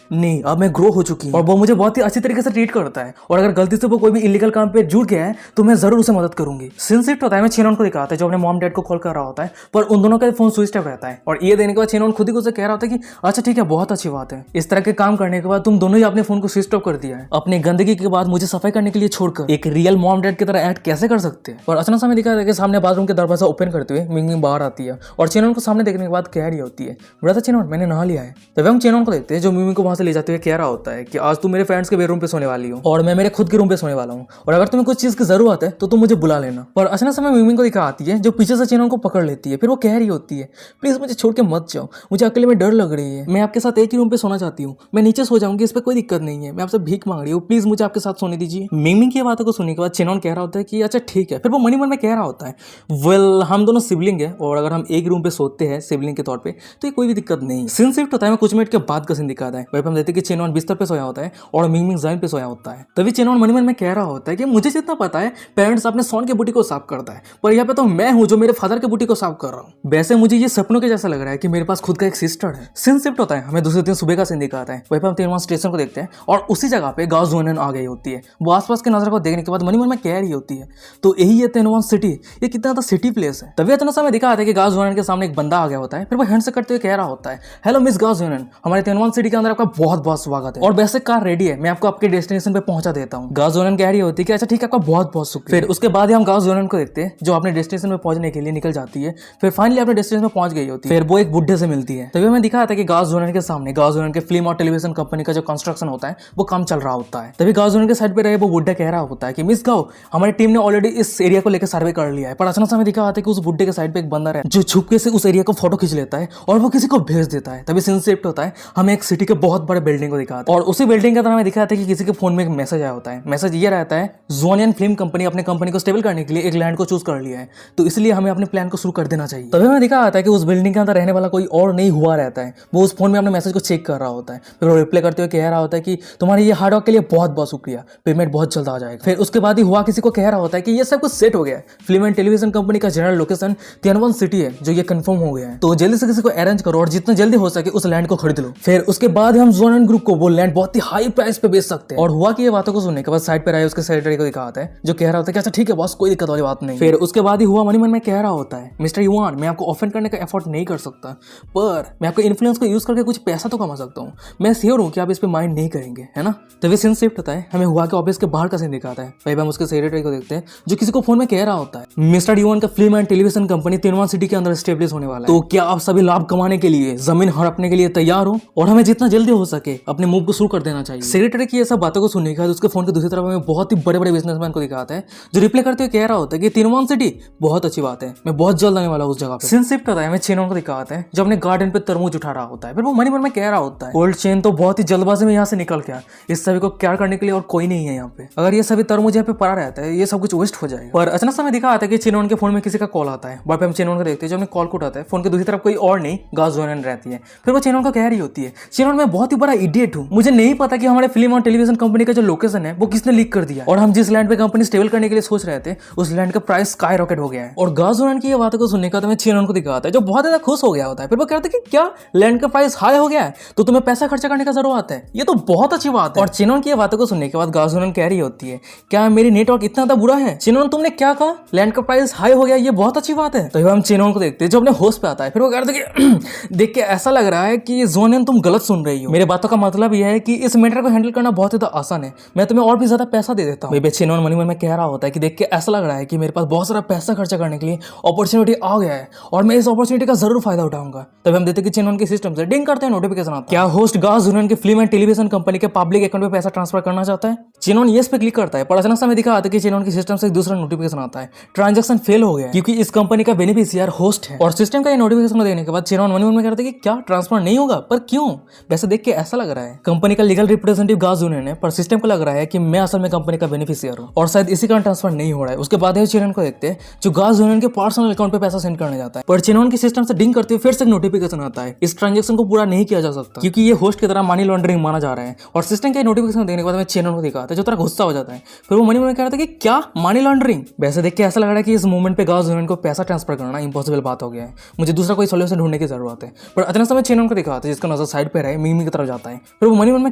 नहीं, अब मैं ग्रो हो चुकी हूं और वो मुझे बहुत ही अच्छी तरीके से ट्रीट करता है और अगर गलती से वो कोई भी इलीगल काम पे जुड़ गया है तो मैं जरूर उसे मदद करूंगी। सीन शिफ्ट होता है, मैं चेनॉन को दिखाता है जो अपने मॉम डैड को कॉल कर रहा होता है पर उन दोनों का फोन स्विच ऑफ रहता है। और ये देने के बाद चेनॉन खुद ही उसे कह रहा होता है कि अच्छा ठीक है, बहुत अच्छी बात है, इस तरह के काम करने के बाद तुम दोनों ही अपने फोन को स्विच ऑफ कर दिया है। अपने गंदगी के बाद मुझे सफाई करने के लिए छोड़कर एक रियल मॉम डैड की तरह एक्ट कैसे कैसे कर सकते हैं। और अचानक से हमें दिखा है कि सामने बाथरूम के दरवाजा ओपन करते हुए मिंग मिंग बाहर आती है और चेनॉन को सामने देखने के बाद कह रही होती है, ब्रदर चेनॉन मैंने नहा लिया है। तभी हम चेनॉन को देखते हैं जो मिंग मिंग को वहां से ले जाते हुए कह रहा होता है कि आज तू मेरे फ्रेंड्स के बेडरूम पे सोने वाली हो और मैं मेरे खुद के रूम पे सोने वाला हूँ, और अगर तुम्हें कुछ चीज की जरूरत है तो तुम मुझे बुला लेना। पर अचानक से मिंग मिंग को दिखा आती है जो पीछे से चेनॉन को पकड़ लेती है। फिर वो कह रही होती है, प्लीज मुझे छोड़ के मत जाओ, मुझे अकेले में डर लग रही है, मैं आपके साथ एक ही रूम पे सोना चाहती हूँ, मैं नीचे सो जाऊंगी, इस पर कोई दिक्कत नहीं है, मैं आपसे भीख मांग रही हूँ, प्लीज मुझे आपके साथ सोने दीजिए। मिंग मिंग की बातों को सुनने के बाद चेनॉन कह रहा होता है कि अच्छा ठीक है। फिर वो मन ही मन में कह रहा होता है, वेल हम दोनों सिबलिंग है और अगर हम एक रूम पे सोते हैं सिबलिंग के तौर पे तो ये कोई भी दिक्कत नहीं। सीन शिफ्ट होता है, कुछ मिनट के बाद का सीन दिखाता है। वहीं पे हम देखते हैं कि चेनॉन बिस्तर पे सोया होता है और मिंग मिंग जमीन पे सोया होता है। तभी चेनॉन मन ही मन में कह रहा होता है कि मुझे जितना पता है पेरेंट्स अपने सोन के बूटी को साफ करता है, पर यहाँ पे तो मैं हूँ जो मेरे फादर के बूटी को साफ कर रहा हूँ। वैसे मुझे ये सपनों के जैसा लग रहा है कि मेरे पास खुद का एक सिस्टर है। सीन शिफ्ट होता है, हमें दूसरे दिन सुबह का सीन दिखाता है। वहीं पे हम तेनवान स्टेशन को देखते हैं और उसी जगह पे गाओ जुएनन आ गई होती है। वो आसपास के नजर को देखने के बाद मन ही मन में कह रही होती है, तो यही है तेनवान सिटी, ये कितना था सिटी प्लेस है। तभी इतना समय दिखा था कि गाओ जुएनन के सामने एक बंदा आ गया होता है। फिर वो हैंड से करते हुए कह रहा होता है, हेलो मिस गाओ जुएनन, हमारे तेनवान सिटी के अंदर आपका बहुत बहुत स्वागत है और वैसे कार रेडी है, मैं आपको आपके डेस्टिनेशन पे पहुंचा देता हूँ। गाओ जुएनन कह रही होती है कि अच्छा ठीक है, आपका बहुत बहुत शुक्रिया। फिर उसके बाद हम गाओ जुएनन को देखते हैं जो अपने डेस्टिनेशन पे पहुंचने के लिए निकल जाती है। फिर फाइनली अपने डेस्टिनेशन पे पहुंच गई होती है। फिर वो एक बुढ़े से मिलती है। तभी हमें दिखाया था कि गाओ जुएनन के सामने गाओ जुएनन के फिल्म और टेलीविजन कंपनी का जो कंस्ट्रक्शन होता है वो काम चल रहा होता है। तभी गाओ जुएनन के साइड पे रहे वो बुढ़ा कह रहा होता है कि मिस गाओ, हमारी टीम ने ऑलरेडी इस एरिया को लेकर सर्वे कर लिया है। पर अचानक हमें दिखा आता है कि उस बुढ़े के साइड पे एक बंदा है जो छुपके से उस एरिया को फोटो खींच लेता है और वो किसी को भेज देता है। तभी सीन शिफ्ट होता है, हमें एक सिटी के बहुत बड़े बिल्डिंग को दिखाता है और उसी बिल्डिंग के तरह हमें दिखाता है कि किसी के फोन में एक मैसेज आया होता है। मैसेज ये रहता है, जोनियन फिल्म कंपनी अपने कंपनी को स्टेबल करने के लिए एक लैंड को चूज कर लिया है, तो इसलिए हमें अपने प्लान को शुरू कर देना चाहिए। तभी हमें दिखा आता है कि उस बिल्डिंग के अंदर रहने वाला कोई और नहीं हुआ रहता है, वो उस फोन में अपने मैसेज को चेक कर रहा होता है। फिर वो रिप्लाई करते हुए कह रहा होता है कि तुम्हारे ये हार्डवर्क के लिए बहुत बहुत शुक्रिया, पेमेंट बहुत जल्द आ जाएगा। फिर उसके बाद ही हुआ किसी को कह रहा होता है कि ये सब कुछ सेट हो गया है, फिल्म एंड टेलीविजन कंपनी का जनरल लोकेशन तियानवन सिटी है जो ये कंफर्म हो गया है, तो जल्दी से किसी को अरेंज करो और जितना जल्दी हो सके उस लैंड को खरीद लो। फिर उसके बाद हम जोनन ग्रुप को वो लैंड बहुत ही हाई प्राइस पे बेच सकते हैं। और हुआ कि ये बातों को सुनने के बाद साइड पे आए उसके सेक्रेटरी को दिखाता है जो कह रहा होता है कि अच्छा ठीक है बॉस, कोई दिक्कत वाली बात नहीं। फिर उसके बाद ही हुआ मनी मन में कह रहा होता है, मिस्टर युआन मैं आपको ऑफेंड करने का एफर्ट नहीं कर सकता, पर मैं आपको इन्फ्लुएंस को यूज करके कुछ पैसा तो कमा सकता हूँ। मैं श्योर हूँ कि आप इस पे माइंड नहीं करेंगे, है ना। तभी सीन शिफ्ट होता है, हमें हुआ कि ऑफिस के बाहर का सीन दिखाता है। वहीं हम उसके सेक्रेटरी को देखते हैं जो किसी को फोन में कह रहा होता है, मिस्टर युआन का film and television company Tianwan city के अंदर स्टेब्लिश होने वाला है, तो क्या आप सभी लाभ कमाने के लिए जमीन हड़पने के लिए तैयार हो और हमें जितना जल्दी हो सके अपने मूव को शुरू कर देना चाहिए। सेक्रेटरी की ये सब बातों को सुनने के बाद उसके फोन की दूसरी तरफ हमें बहुत ही बड़े बड़े बिजनेसमैन को दिखाता है जो रिप्लाई करते हुए कह रहा होता है कि तियानवन सिटी बहुत अच्छी बात है, मैं बहुत जल्द आने वाला हूं उस जगह पे। सीन शिफ्ट होता है, हमें चेनॉन को दिखाता है जो अपने गार्डन पे तरबूज उठा रहा होता है। फिर वो मन ही मन में कह रहा होता है, ओल्ड चेन तो बहुत ही जल्दबाजी में यहाँ से निकल गया, इस सभी को केयर करने के लिए और कोई नहीं है यहाँ पे, अगर ये सभी तरबूज यहाँ पे पड़ा रहता है ये सब कुछ वेस्ट हो जाएगा। और अचानक समय दिखा आता है कि चेनॉन के फोन में किसी का कॉल आता है। वहाँ पे हम चेनॉन को देखते हैं जो अपने कॉल को उठाता है। फोन के दूसरी तरफ कोई और नहीं गाओ जुएनन रहती है। फिर वो चेनॉन को कह रही होती है, चेनॉन मैं बहुत ही बड़ा इडियट हूँ, मुझे नहीं पता कि हमारे फिल्म और टेलीविजन कंपनी का जो लोकेशन है वो किसने लीक कर दिया और हम जिस लैंड पे कंपनी स्टेबल करने के लिए सोच रहे थे उस लैंड का प्राइस स्काई रॉकेट हो गया है। और गाओ जुएनन की ये बातों को सुनने का तो मैं चेनॉन को दिखाता है जो बहुत ज्यादा खुश हो गया होता है। फिर वो कहते हैं कि क्या लैंड का प्राइस हाई हो गया है तो तुम्हें पैसा खर्चा करने का जरूरत है, ये तो बहुत अच्छी बात है। और चेनॉन की ये बातों को सुनने के बाद गाओ जुएनन कह रही होती है, क्या मेरी नेटवर्क इतना ज्यादा बुरा है? चेनॉन तुमने क्या कहा? लैंड का प्राइस हाई हो गया, ये बहुत अच्छी बात है। तो हम चेनॉन को देखते हैं जो अपने होस्ट पे आता है। फिर वो कहते हैं कि देख के ऐसा लग रहा है कि जोनियन तुम गलत सुन रही हो, मेरे बातों का मतलब यह है कि इस मैटर को हैंडल करना बहुत ही आसान है, मैं तुम्हें और भी ज्यादा पैसा दे देता हूँ। चेनॉन मनी मन में कह रहा होता है कि देख के ऐसा लग रहा है कि मेरे पास बहुत सारा पैसा खर्चा करने के लिए अपॉर्चुनिटी आ गया है और मैं इस अपॉर्चुनिटी का जरूर फायदा उठाऊंगा। तभी हम देखते हैं कि चेनॉन के सिस्टम से डिंग करते हैं नोटिफिकेशन आता है, क्या होस्ट गाओ जुएनन की फिल्म एंड टेलीविजन कंपनी के पब्लिक अकाउंट में पैसा ट्रांसफर करना चाहता है? चेनॉन येस पे क्लिक करता है, पर अचानक समय दिखा आता है कि चेनॉन के सिस्टम से एक दूसरा नोटिफिकेशन आता है, ट्रांजैक्शन फेल हो गया है क्योंकि इस कंपनी का बेनिफिशियर होस्ट है। और सिस्टम का ये नोटिफिकेशन देने के बाद चेनॉन मन में कहते हैं कि क्या ट्रांसफर नहीं होगा, पर क्यों? वैसे देख के ऐसा लग रहा है कंपनी का लीगल रिप्रेजेंटेटिव गाओ जुएनन है, पर सिस्टम को लग रहा है कि मैं असल में कंपनी का बेनिफिशियर हूं और शायद इसी कारण ट्रांसफर नहीं हो रहा है। उसके बाद चेनॉन को देखते हैं जो गाओ जुएनन के पर्सनल अकाउंट पे पैसा सेंड करने जाता है, पर चेनॉन के सिस्टम से डिंग करते हुए फिर से नोटिफिकेशन आता है, इस ट्रांजैक्शन को पूरा नहीं किया जा सकता क्योंकि ये होस्ट की तरह मनी लॉन्ड्रिंग माना जा रहा है। और सिस्टम के नोटिफिकेशन देने के बाद हमें चेनॉन को दिखाता है जो तरह गुस्सा हो जाता है। फिर वो मनी मन में कह रहा था कि क्या मनी लॉन्ड्रिंग? वैसे देख के ऐसा लग रहा है कि इस मूवमेंट पे गाओ जुएनन को पैसा ट्रांसफर करना इंपॉसिबल बात हो गया है, मुझे दूसरा कोई सोल्यूशन ढूंढने की जरूरत है। पर अचानक से चेनॉन को दिखाता है जिसका नजर साइड पे रहे मिंग मिंग की तरफ जाता है। फिर वो मनी मन में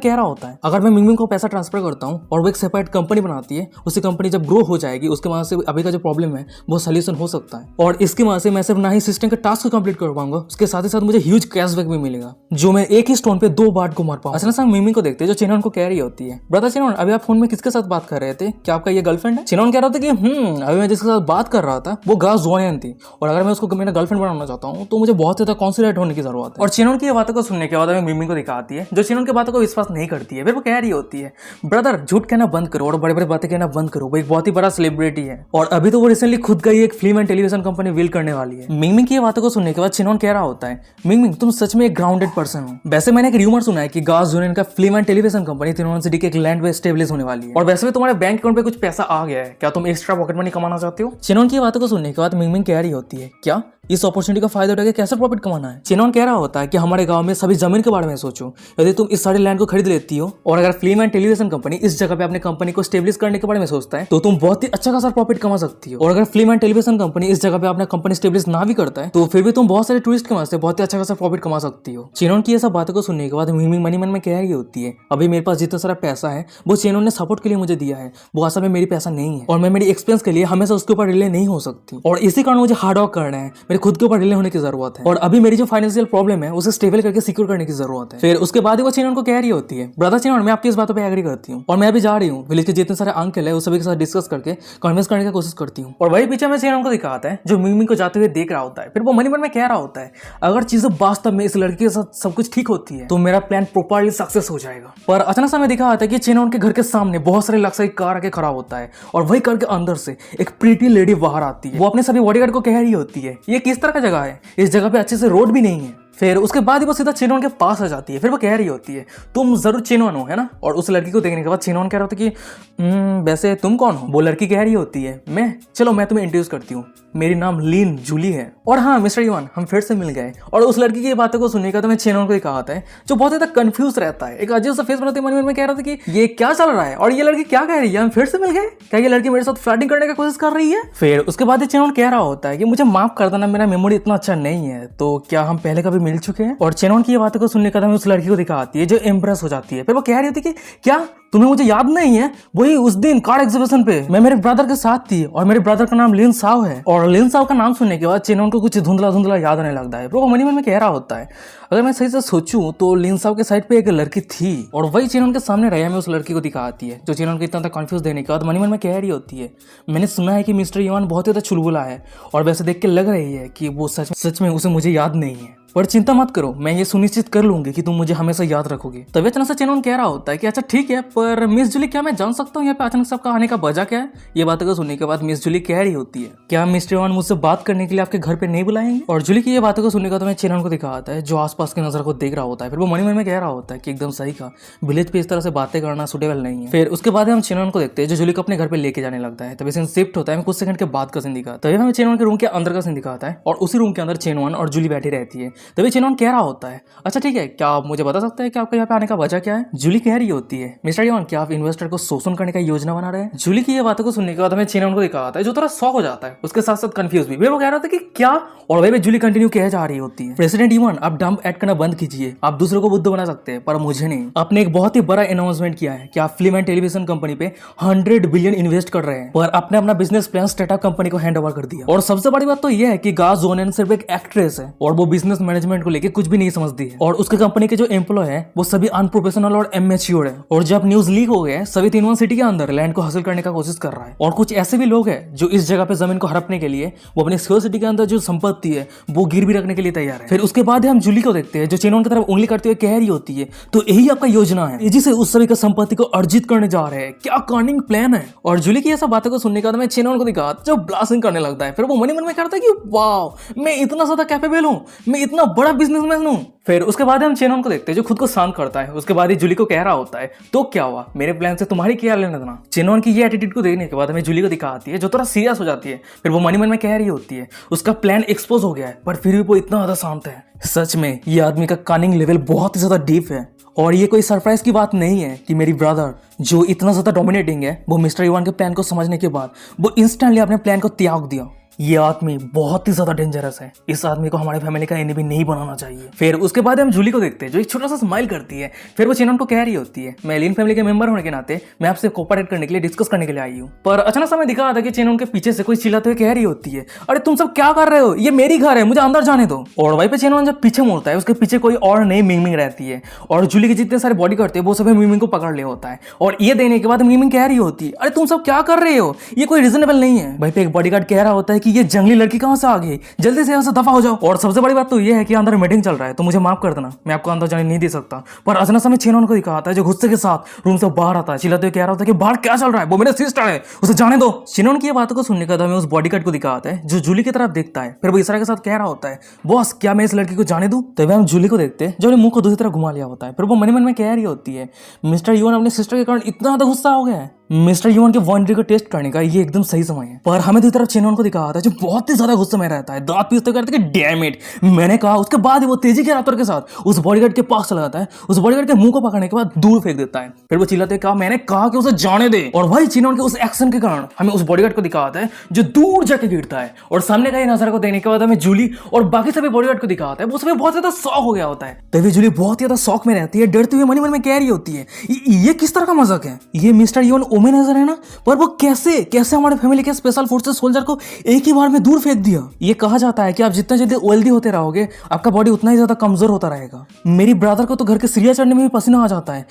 कह रहा होता है, अगर मैं मिंग मिंग को पैसा ट्रांसफर करता हूँ और वो एक सेपरेट कंपनी बनाती है, उसी कंपनी जब ग्रो हो जाएगी उसके वहां से अभी का जो प्रॉब्लम है वो सोल्यूशन हो सकता है और इसकी वजह से मैं सिर्फ ना ही सिस्टम के टास्क को कंप्लीट कर पाऊंगा, उसके साथ ही साथ मुझे ह्यूज कैशबैक भी मिलेगा जो मैं एक ही स्टोन पे 2 बार को मार पाऊंगा। अचानक से मिंग मिंग को देखते हैं जो चेनॉन को कह रही होती है, ब्रदर चेनॉन अभी आप फोन में किसके साथ बात कर रहे थे, क्या आपका ये गर्लफ्रेंड है? चेनॉन कह कह रहा था कि अभी मैं जिसके साथ बात कर रहा था वो गास जोनियन थी, और अगर मैं उसको मेरा गर्लफ्रेंड बनाना चाहता हूँ तो मुझे बहुत ज़्यादा कॉन्सिडरेट होने की जरूरत है। और चिनोन की ये बातों को सुनने के बाद हमें मिमिंग को दिखाती है जो चिनोन की बातों को विश्वास नहीं करती है। फिर वो कह रही होती है, ब्रदर झूठ कहना बंद करो और बड़े बड़े बातें कहना बंद करो, वो एक बहुत ही बड़ा सेलिब्रिटी है और अभी तो वो रिसेंटली खुद का ही एक film and television company build करने वाली है। मिमिंग की ये बातों को सुनने के बाद चिनोन कह रहा होता है, मिमिंग तुम सच में एक ग्राउंडेड पर्सन हो। वैसे मैंने एक र्यूमर सुना है कि गास जोनियन का फिल्म एंड टेलीविजन कंपनी तिरुवन सिटी के एक लैंड पे स्टेब्लिश होने वाली है, और वैसे भी तुम्हारे बैंक अकाउंट पे कुछ पैसा आ गया है, क्या तुम एक्स्ट्रा पॉकेट मनी कमाना चाहते हो? चिनोन की बातों को सुनने के बाद मिंगमिंग कह रही होती है, क्या इस अपॉर्चुनिटी का फायदा उठाकर कैसे प्रॉफिट कमाना है? चिनोन कह रहा होता है कि हमारे गांव में सभी जमीन के बारे में सोचो, यदि तुम इस सारे लैंड को खरीद लेती हो और अगर फिल्म एंड टेलीविजन कंपनी इस जगह पे अपने कंपनी को स्टेब्लिश करने के बारे में सोचता है तो तुम बहुत ही अच्छा खासा प्रॉफिट कमा सकती हो, और अगर फिल्म एंड टेलीविजन कंपनी इस जगह पे अपना कंपनी स्टेब्लिश ना भी करता है तो फिर भी तुम बहुत सारे टूरिस्ट के वास्ते बहुत ही अच्छा खासा प्रॉफिट कमा सकती हो। चिनोन की ये सब बातों को सुनने के बाद मिंगमिंग मनी मन में कह रही होती है, अभी मेरे पास जितना सारा पैसा है वो चिनोन ने सपोर्ट के लिए मुझे दिया है, वो असल में मेरी पैसा नहीं है और मैं मेरी एक्सपेंस के लिए हमेशा उसके ऊपर रिले नहीं हो सकती, और इसी कारण मुझे हार्ड वर्क करना है, मेरे खुद के ऊपर रिले होने की जरूरत है, और अभी मेरी जो फाइनेंशियल प्रॉब्लम है उसे स्टेबल करके सिक्योर करने की जरूरत है। फिर उसके बाद ही वो चिनोन को कह रही होती है, ब्रदर चिनोन मैं आपकी इस बातों पे एग्री करती हूँ और मैं अभी जा रही हूँ विलेज के जितने सारे अंकल है उस सभी के साथ डिस्कस करके कन्विंस करने की कोशिश करती हूँ। और वही पीछे में चिनोन को दिखाता है जो मिंगमिंग को जाते हुए देख रहा होता है। फिर वो मनी मन में कह रहा होता है, अगर चीजें वास्तव में इस लड़की के साथ सब कुछ ठीक होती है तो मेरा प्लान प्रॉपर्ली सक्सेस हो जाएगा। पर अचानक समय दिखा आता है कि चिनोन के घर के सामने बहुत सारे लक्ष्य कार आके खड़ा होता है और वही कार के अंदर से एक प्रीटी लेडी बाहर आती है। वो अपने सभी बॉडीगार्ड को कह रही होती है, ये किस तरह का जगह है, इस जगह पे अच्छे से रोड भी नहीं है। फिर उसके बाद ही वो सीधा चिनोन के पास आ जाती है। फिर वो कह रही होती है, तुम जरूर चिनोन हो है ना? और उस लड़की को देखने के बाद चिनोन कह रहा होता है कि वैसे तुम कौन हो? वो लड़की कह रही होती है, चलो मैं तुम्हें इंट्रोड्यूस करती हूँ, मेरी नाम लीन जूली है और हाँ मिस्टर युवान हम फिर से मिल गए। और उस लड़की की बातों को सुनने का तो मैं चिनोन को ही कहा था जो बहुत ज्यादा कंफ्यूज रहता है, एक अजीब सा फेस बनाते मन में कह रहा था कि ये क्या चल रहा है और ये लड़की क्या कह रही है, हम फिर से मिल गए, क्या ये लड़की मेरे साथ फ्लर्टिंग करने की कोशिश कर रही है? फिर उसके बाद चिनोन कह रहा होता है कि मुझे माफ कर देना, मेरा मेमोरी इतना अच्छा नहीं है, तो क्या हम पहले कभी मिल चुके हैं? और चिनोन की ये बातों को सुनने का उस लड़की को दिखाती है जो इम्प्रेस हो जाती है। फिर वो कह रही होती है कि क्या तुम्हें मुझे याद नहीं है? वही उस दिन कार एग्जीबिशन पे मैं मेरे ब्रदर के साथ थी और मेरे ब्रदर का नाम लिन साव है। और लिन साव का नाम सुनने के बाद चिनोन को कुछ धुंधला धुंधला याद आने लगता है। वो मनी मन में कह रहा होता है, अगर मैं सही से सोचूं तो लिन साव के साइड पे एक लड़की थी और वही चिनोन के सामने रैया में उस लड़की को दिखाती है जो चिनोन को इतना कंफ्यूज देने के बाद मनी मन में कह रही होती है, मैंने सुना है कि मिस्टर युवान बहुत ही चुलबुला है और वैसे देख के लग रही है कि वो सच में उसे मुझे याद नहीं है, पर चिंता मत करो, मैं ये सुनिश्चित कर लूंगी कि तुम मुझे हमेशा याद रखोगे। तभी अचानक से चिनोन कह रहा होता है कि अच्छा ठीक है, पर मिस जूली क्या मैं जान सकता हूँ यहाँ पे अचानक सबका आने का वजह क्या है? ये बातों को सुनने के बाद मिस जूली कह रही होती है, क्या मिस्टर युवान मुझसे बात करने के लिए आपके घर पे नहीं बुलाएंगे? और जूली की ये बातों को सुनने के बाद मैं चिनोन को दिखाता है जो आसपास की नजर को देख रहा होता है। फिर वो मनी मन में कह रहा होता है कि एकदम सही का विलेज पे इस तरह से बातें करना सुटेबल नहीं है। फिर उसके बाद हम चिनोन को देखते हैं जो जूली को अपने घर पे लेके जाने लगता है। तभी सीन शिफ्ट होता है कुछ सेकंड के बाद का सीन दिखाता है। तभी हमें चिनोन के रूम के अंदर का सीन दिखाता है और उसी रूम के अंदर चिनोन और जूली बैठी रहती है। तभी चिनोन कह होता है, अच्छा ठीक है, क्या आप मुझे बता सकते हैं कि आपका यहाँ पे आने का वजह क्या है? जूली कह रही होती है, मिस्टर युवान क्या आप इन्वेस्टर को शोषण करने का योजना बना रहे हैं? जूली की ये बातों को सुनने के बाद हमें चिनोन को दिखाता है जो थोड़ा शॉक हो जाता है, उसके साथ साथ कंफ्यूज भी। वो कह रहा था कि क्या, और वही जूली कंटिन्यू कह जा रही होती है, प्रेसिडेंट युवान आप डंप ऐड करना बंद कीजिए, आप दूसरों को बुद्ध बना सकते हैं पर मुझे नहीं। आपने एक बहुत ही बड़ा अनाउंसमेंट किया है कि आप फिल्म एंड टेलीविजन कंपनी पे 100 बिलियन इन्वेस्ट कर रहे हैं, पर आपने अपना बिजनेस प्लान स्टार्टअप कंपनी को हैंड ओवर कर दिया। और सबसे बड़ी बात तो यह है कि गास जोनियन सिर्फ एक एक्ट्रेस है और वो बिजनेस मैनेजमेंट को लेकर कुछ भी नहीं समझती है, और उसके कंपनी के जो एम्प्लॉय है वो सभी अनप्रोफेशनल और इमेच्योर है। और जब न्यूज लीक हो गया सभी तिरुवन सिटी के अंदर लैंड को हासिल करने का कोशिश कर रहा है, और कुछ ऐसे भी लोग हैं जो इस जगह पे जमीन को हड़पने के लिए वो अपने सिटी के अंदर जो संपत्ति है वो गिरवी रखने के लिए तैयार है। फिर उसके बाद हम जूली को देखते हैं जो चिनोन की तरफ उंगली करते हुए कह रही होती है, तो यही आपका योजना है, जिसे उस सभी का संपत्ति को अर्जित करने जा रहे हैं, क्या कॉर्निंग प्लान है? और जूली की ऐसा बातों को सुनने के बाद मैं चिनोन को दिखा जो ब्लास्टिंग करने लगता है। फिर वो मनी मन में करता है कि वाह मैं इतना ज्यादा कैपेबल हूँ, मैं इतना बड़ा बिजनेसमैन हूँ। फिर उसके बाद हम चिनोन को देखते हैं जो खुद को शांत करता है। उसके बाद ही जूली को कह रहा होता है, तो क्या हुआ, मेरे प्लान से तुम्हारी क्या लेना देना? चिनोन की ये एटीट्यूड को देखने के बाद हमें जूली को दिखाती है जो थोड़ा सीरियस हो जाती है। फिर वो मनी मन में कह रही होती है उसका प्लान एक्सपोज हो गया है पर फिर भी वो इतना ज्यादा शांत है। सच में ये आदमी का कनिंग लेवल बहुत ही ज्यादा डीप है, और ये कोई सरप्राइज की बात नहीं है कि मेरी ब्रदर जो इतना ज्यादा डोमिनेटिंग है वो मिस्टर युवान के प्लान को समझने के बाद वो इंस्टेंटली अपने प्लान को त्याग दिया ये आदमी बहुत ही ज्यादा डेंजरस है, इस आदमी को हमारे फैमिली का एनिमी नहीं बनाना चाहिए। फिर उसके बाद हम जूली को देखते हैं जो एक छोटा सा स्माइल करती है। फिर वो चेनन को कह रही होती है, मैं एलियन फैमिली के मेंबर होने के नाते मैं आपसे कोऑपरेट करने के लिए, डिस्कस करने के लिए आई हूँ। पर अचानक समय दिखा आता है कि चेनन के पीछे से कोई चिल्लाते हुए कह रही होती है, अरे तुम सब क्या कर रहे हो, ये मेरी घर है, मुझे अंदर जाने दो। और वहीं पे चेनन जब पीछे मुड़ता है उसके पीछे कोई और नई मिंगमिंग रहती है और जूली के जितने सारे बॉडी करते हैं वो सभी मिंगमिंग को पकड़ लिया होता है। और ये देने के बाद मिंगमिंग कह रही होती है, अरे तुम सब क्या कर रहे हो, ये कोई रीजनेबल नहीं है। वहीं पे एक बॉडीगार्ड कह रहा होता है कि ये जंगली लड़की कहां से आ गई, जल्दी से यहाँ से दफा हो जाओ। और सबसे बड़ी बात तो ये है कि अंदर मीटिंग चल रहा है, तो मुझे माफ कर देना, मैं आपको अंदर जाने नहीं दे सकता। पर अचानक समय चेनन को दिखा आता है जो गुस्से के साथ रूम से बाहर आता है, चिल्लाते हुए कह रहा होता है कि बाहर क्या चल रहा है, वो मेरा सिस्टर है, उसे जाने दो। चेनन की बातों को सुनने के बाद हमें उस बॉडीगार्ड को दिखा आता है जो जूली की तरफ देखता है। फिर वो इशारे के साथ कह रहा होता है, बॉस क्या मैं इस लड़की को जाने दूं। तभी हम जूली को देखते हैं जो अपने मुंह को दूसरी तरफ घुमा लिया होता है। फिर वो मन में कह रही होती है, मिस्टर यून अपने सिस्टर के कारण इतना ज्यादा गुस्सा हो गया है, मिस्टर यून के वॉन्ड्री को टेस्ट करने का ये एकदम सही समय है। पर हमें दूसरी तरफ चेनन को दिखा आता है जो बहुत ही ज्यादा गुस्से में रहता है, दांत पीसते करते कि डैम इट मैंने कहा। उसके बाद वो तेजी के रफ्तार के साथ उस बॉडीगार्ड के पास चला जाता है, उस बॉडीगार्ड के मुंह को पकड़ने के बाद दूर फेंक देता है। फिर वो चिल्लाते कहा, मैंने कहा कि उसे जाने दे। और वही चेनन के उस एक्शन के कारण हमें उस बॉडीगार्ड को दिखा आता है जो दूर जाके गिरता है। और सामने का ये नजारा को देखने के बाद हमें जूली और बाकी सभी बॉडीगार्ड को दिखा आता है, वो सभी बहुत ज्यादा शॉक हो गया होता है। तभी जूली बहुत ज्यादा शॉक में रहती है, डरते हुए मन में कह रही होती है, ये किस तरह का मजाक है, ये मिस्टर यून ओमे नजर है ना, पर वो कैसे हमारे फैमिली के स्पेशल फोर्सेस सोल्जर को एक ही बार में दूर फेंक दिया। ये कहा जाता है कि आप जितना जल्दी ओल्दी होते रहोगे आपका बॉडी उतना ही ज्यादा कमजोर होता रहेगा। मेरी ब्रदर को तो घर के सीढ़ियां चढ़ने में भी पसीना आ जाता है,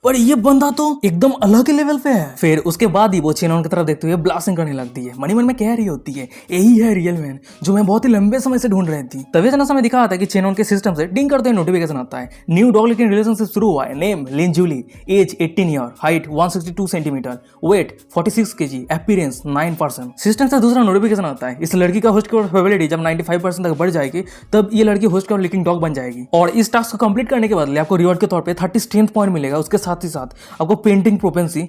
पर ये बंदा तो एकदम अलग ही लेवल पे है। फिर उसके बाद ही वो चेनन की तरफ देखते हुए ब्लास्टिंग करने लगती है। मन में कह रही होती है, यही है रियल मैन जो मैं बहुत ही लंबे समय से ढूंढ रही थी। तभी जना समय दिखा आता है कि चेनन के सिस्टम से डिंग करते हुए नोटिफिकेशन आता है, न्यू डॉग लेकिन रिलेशनशिप शुरू हुआ है, name Lin Juli, age 18 year, height 162 centimetre, weight 46 kg, appearance 9%। System से दूसरा नोटिफिकेशन आता है, इस लड़की का होस्ट प्रोबेबिलिटी जब 95% तक बढ़ जाएगी तब ये लड़की होस्ट और लिकिंग डॉग बन जाएगी। और इस टास्क को कंप्लीट करने के बदले आपको रिवॉर्ड के तौर पे 30 स्ट्रेंथ पॉइंट मिलेगा। उसके साथ ही साथ आपको पेंटिंग प्रोपेंसी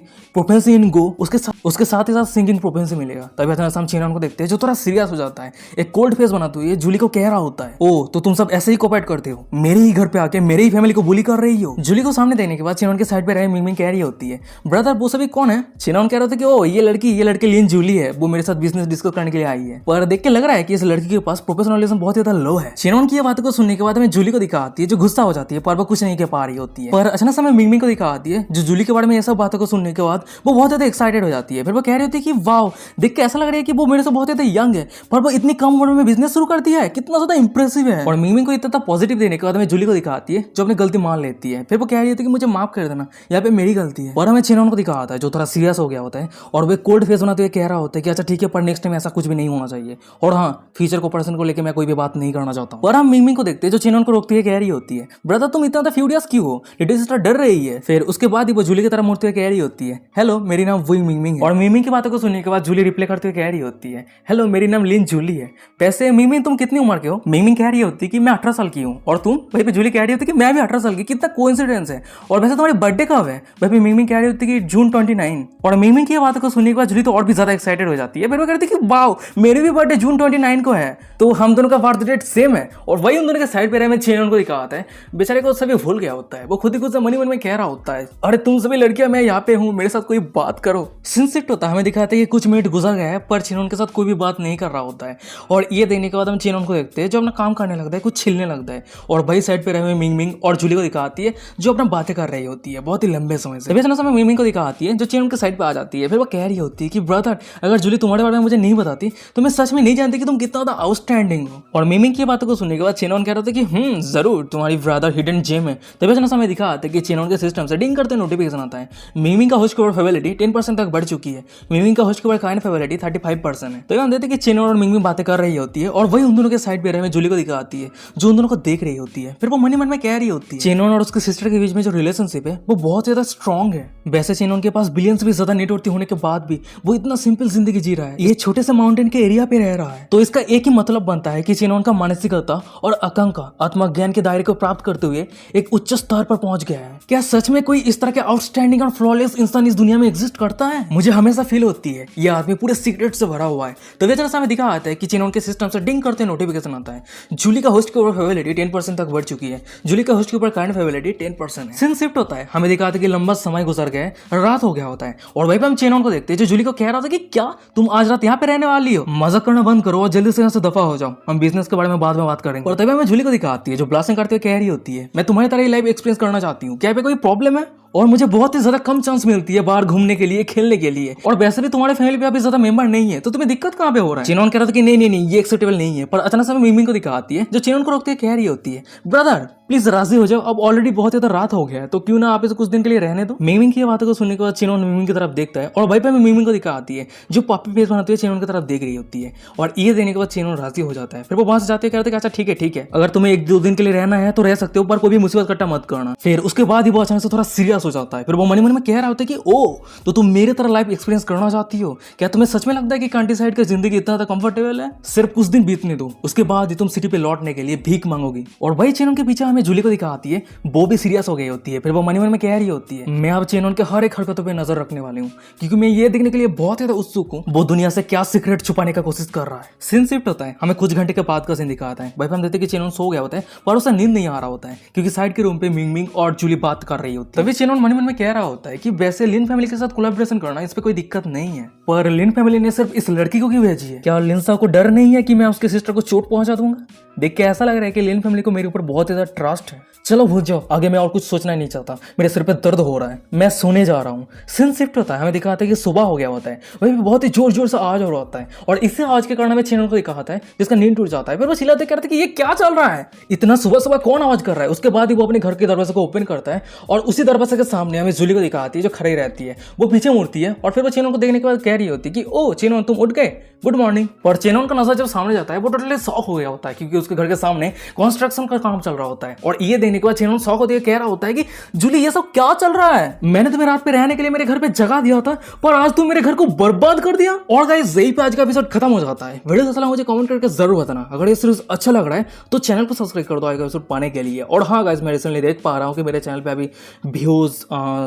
इन गो, उसके साथ ही साथ सिंगिंग प्रोपेंसी मिलेगा। तभी अचानक हम चेनन को देखते हैं जो थोड़ा सीरियस हो जाता है, एक कोल्ड फेस बनाते हुए जूली को कह रहा होता है, ओ तो तुम सब ऐसे ही कोऑपरेट करते हो, मेरे ही घर पे आके मेरे ही फैमिली को बुली कर रही हो। जूली को सामने देने के बाद चेनन के साइड पे रहे मिंगमिंग कह रही होती है, ब्रदर वो सभी कौन है। चेनन कह रहे थे कि ओ ये लड़के लिन जूली है, वो मेरे साथ बिजनेस डिस्कस करने के लिए आई है। पर देख के लग रहा है कि इस लड़की के पास प्रोफेशनलिज्म बहुत ज्यादा लो है। चेनन की बात को सुनने के बाद हमें जूली को दिखा आती है जो गुस्सा हो जाती है, पर वो कुछ नहीं कह पा रही होती है। पर अचानक समय मिंगमिंग को दिखा आती है जो जूली के बारे में ये सब बातों को सुनने के बाद वो बहुत ज्यादा एक्साइटेड हो जाती है। फिर वो कह रही होती है कि वाओ देख के ऐसा लग रहा है कि वो मेरे से बहुत ज्यादा यंग है, पर वो इतनी कम उम्र में बिजनेस शुरू कर दिया है, कितना ज्यादा इंप्रेसिव है। और मिंगमिंग को इतना पॉजिटिव देने के बाद हमें जूली को दिखाती है जो अपनी गलती मान लेती है। फिर वो कह रही होती है कि मुझे माफ कर देना, यहाँ पे मेरी गलती है। और हमें चेनन को दिखा आता है जो थोड़ा सीरियस हो गया होता है और वो कोल्ड फेस बनाते हुए कह रहा होता है कि अच्छा ठीक है पर नेक्स्ट टाइम ऐसा कुछ भी नहीं होना चाहिए, और हाँ फ्यूचर को पर्सन को लेकर मैं कोई भी बात नहीं करना चाहता हूँ। और हम मिंगमिंग को देखते हैं जो चेनन को रोकती है, कह रही होती है, ब्रदर तुम इतना ज्यादा फ्यूरियस क्यों हो, लिटिल सिस्टर डर रही है। फिर उसके बाद ही वो जूली की तरफ मुड़ते हुए कह रही होती है, हेलो मेरी नाम वही मिंगमिंग है। और मिंगमिंग की बातों को सुनने के बाद जूली रिप्लाई करते हुए कह रही होती है, हेलो मेरी नाम लिन जूली है। वैसे मिंगमिंग तुम कितनी उम्र के हो। मिंगमिंग कह रही होती है कि मैं 18 साल की हूँ। और तुम। वहीं पे जूली कह रही होती है कि मैं भी 18 साल की, कितना कोइंसिडेंस है। और वैसे तुम्हारी बर्थडे कब है। वहीं पे मिंगमिंग कह रही होती है कि जून 29। और मिंगमिंग की बातों को सुनने के बाद जूली तो और भी ज्यादा एक्साइटेड हो जाती है। फिर वो कहती है कि वाओ मेरी भी बर्थडे जून 29 को है, तो हम दोनों का बर्थ डेट सेम है। और वही उन दोनों के साइड पे रहे चेनन को दिखा आता है, बेचारे को सभी भूल गया होता है। वो खुद ही खुद से मन में कह रहा होता है, अरे तुम सभी लड़कियां मैं यहाँ पे हूँ, मेरे साथ कोई बात करो। सिंसिट होता है, हमें दिखाते हैं कि कुछ मिनट गुजर गया है पर चेनन के साथ कोई भी बात नहीं कर रहा होता है। और ये देखने के बाद हम चेनन को देखते हैं जो अपना काम करने लगता है, कुछ छिलने लगता है। और भाई साइड पे रहे मिंगमिंग और जूली को दिखाती है जो अपना बातें कर रही होती है बहुत ही लंबे समय से। तभी समय मिंगमिंग को दिखाती है जो चेनन के साइड पे आ जाती है। फिर वो कह रही होती है कि ब्रदर अगर जूली तुम्हारे बारे में मुझे नहीं बताती तो मैं सच में नहीं जानती कि तुम कितना ज्यादा आउटस्टैंडिंग हो। और मिंगमिंग की बातों को सुनने के बाद चेनन कह रहे थे कि जरूर तुम्हारी ब्रदर हिडन जेम है। तभी समय दिखाते हैं कि चेनन के सिस्टम से डिंग करते नोटिफिकेशन आता है, मिंगमिंग का होस्ट कवर फेबिलिटी 10% तक बढ़ चुकी है, मिंगमिंग का होस्ट कवर काइंड फेबिलिटी 35% है। तो हम देखते हैं कि चेनन और मिंगमिंग बातें कर रही होती है और वही उन दोनों के साइड पे रहे जूली को दिखाती है जो उन दोनों को देख रही होती है। फिर वो मन में कह रही होती है चेनन और उसके सिस्टर के बीच में जो रिलेशनशिप है वो बहुत ज्यादा स्ट्रॉन्ग है। वैसे चेनन के पास बिलियंस भी ज्यादा नेटवर्थ होने के बाद भी वो इतना सिंपल जिंदगी जी रहा है, ये छोटे से माउंटेन के एरिया पे रह रहा है। तो इसका एक ही मतलब बनता है कि चेनन का मानसिकता और आकांक्षा आत्मज्ञान के दायरे को प्राप्त करते हुए एक उच्च स्तर पर पहुंच गया है। क्या सच में कोई इस तरह के आउटस्टैंडिंग और फ्लॉलेस इंसान इस दुनिया में एग्जिस्ट करता है? मुझे हमेशा फील होती है ये आदमी पूरे सीक्रेट से भरा हुआ है। तभी जैसा हमें दिखा आता है कि चेनॉन के सिस्टम से डिंग करते नोटिफिकेशन आता है। जूली का होस्ट के ऊपर फेवरेबिलिटी 10% तक बढ़ चुकी है। जूली का होस्ट के ऊपर करंट फेवरेबिलिटी 10% है। सीन शिफ्ट होता है, हमें दिखाता है कि लंबा समय गुजर गया है, रात हो गया होता है और वहीं पे हम चेनॉन को देखते हैं जो जूली को कह रहा था कि क्या तुम आज रात यहाँ पे रहने वाली हो? मजाक करना बंद करो और जल्दी से यहाँ से दफा हो जाओ, हम बिजनेस के बारे में बाद में बात करेंगे। और तभी हमें जूली को दिखाती है जो ब्लास्टिंग करते हुए कह रही होती है मैं तुम्हारी तरह लाइफ एक्सपीरियंस करना चाहती हूँ, क्या पे कोई प्रॉब्लम है? और मुझे बहुत ही ज्यादा कम चांस मिलती है बाहर घूमने के लिए, खेलने के लिए, और वैसे भी तुम्हारे फैमिली पे अभी ज्यादा मेंबर नहीं है, तो तुम्हें दिक्कत कहाँ पे हो रहा है? चेनॉन कह रहा था कि नहीं ये एक्सेप्टेबल नहीं है, पर अचानक से हमें मिमिंग को दिखाती है जो चेनॉन को रोकते कह रही होती है ब्रदर प्लीज राजी हो जाओ, अब ऑलरेडी बहुत ज्यादा रात हो गया है, तो क्यों ना आप इसे कुछ दिन के लिए रहने दो। मिमिंग की बातों को सुनने के बाद चेनॉन मिमिंग की तरफ देखता है और भाई पे मिमिंग को दिखाती है जो पप्पी फेस बनाती है चेनॉन की तरफ देख रही होती है, और ये देने के बाद चेनॉन राजी हो जाता है। फिर वो वहां से जाते हैं, कहते हैं अच्छा ठीक है अगर तुम्हें 1-2 दिन के लिए रहना है तो रह सकते हो, पर कोई भी मुसीबत कट्टा मत करना। फिर उसके बाद ही वो अचानक से थोड़ा सीरियस हो जाता है। फिर वो मन में कह रहा होता है कि ओ तो तुम मेरे तरह लाइफ एक्सपीरियंस करना चाहती हो? क्या तुम्हें सच में लगता है कि कंट्री साइड की जिंदगी इतना ज्यादा कंफर्टेबल है? सिर्फ कुछ दिन बीतने दो, उसके बाद ही तुम सिटी पे लौटने के लिए भीख मांगोगी। और वही चेनॉन के पीछे हमें जूली को दिखाती है, वो भी सीरियस हो गई होती है। फिर वो मन में कह रही होती है मैं अब चेनॉन के हर एक हरकतों पे नजर रखने वाली हूँ, क्योंकि मैं ये देखने के लिए बहुत ज्यादा उत्सुक हूँ वो दुनिया से क्या सीक्रेट छुपाने का कोशिश कर रहा है। सीन शिफ्ट होता है, हमें कुछ घंटे के बाद का सीन दिखाता है। भाई हम देखते हैं कि चेनॉन सो गया होता है पर उसे नींद नहीं आ रहा होता है, क्योंकि साइड के रूम पे मिंग और जूली बात कर रही होती है। तभी चेनॉन मन में कह रहा होता है कि वैसे लिन फैमिली के साथ कोलैबोरेशन करना इस पे कोई दिक्कत नहीं है, पर लिन फैमिली ने सिर्फ इस लड़की को क्यों भेजी है? क्या लिंसा को डर नहीं है कि मैं उसके सिस्टर को चोट पहुंचा दूंगा? देख के ऐसा लग रहा है कि लिन फैमिली को मेरे ऊपर बहुत ज्यादा ट्रस्ट है। चलो भूल जाओ, आगे मैं और कुछ सोचना नहीं चाहता, मेरे सिर पे दर्द हो रहा है, मैं सोने जा रहा हूँ। सीन शिफ्ट होता है, हमें दिखाता है कि सुबह हो गया होता है, वही बहुत ही जोर जोर से आवाज हो रहा होता है, और इससे आवाज के कारण हमें चेनॉन को दिखाता है जिसका नींद टूट जाता है। फिर वो चिल्लाते कहते कि ये क्या चल रहा है, इतना सुबह सुबह कौन आवाज कर रहा है? उसके बाद ही वो अपने घर के दरवाजे को ओपन करता है और उसी दरवाजे के सामने हमें जूली को दिखाती है जो खड़ी रहती है। वो पीछे मुड़ती है और फिर वो चेनॉन को देखने के बाद कह रही होती है कि ओ चेनॉन तुम उठ गए, गुड मॉर्निंग। पर चेनॉन का नजर जब सामने जाता है वो टोटली शॉक हो गया होता है, क्योंकि उसके घर के सामने कंस्ट्रक्शन का काम चल रहा होता है, और ये देखने के बाद चेनॉन शॉक होते हुए कह रहा होता है कि जूली ये सब क्या चल रहा है? मैंने तुम्हें रात पे रहने के लिए मेरे घर पे जगह दिया था, पर आज तुम मेरे घर को बर्बाद कर दिया। और गाइस यही पे आज का एपिसोड खत्म हो जाता है। वीडियो कैसा लगा मुझे कमेंट करके जरूर बताना। अगर ये सीरीज अच्छा लग रहा है तो चैनल को सब्सक्राइब कर दो आगे एपिसोड पाने के लिए। और हाँ गाइस मैं रिसेंटली देख पा रहा हूँ कि मेरे चैनल पे अभी व्यूज,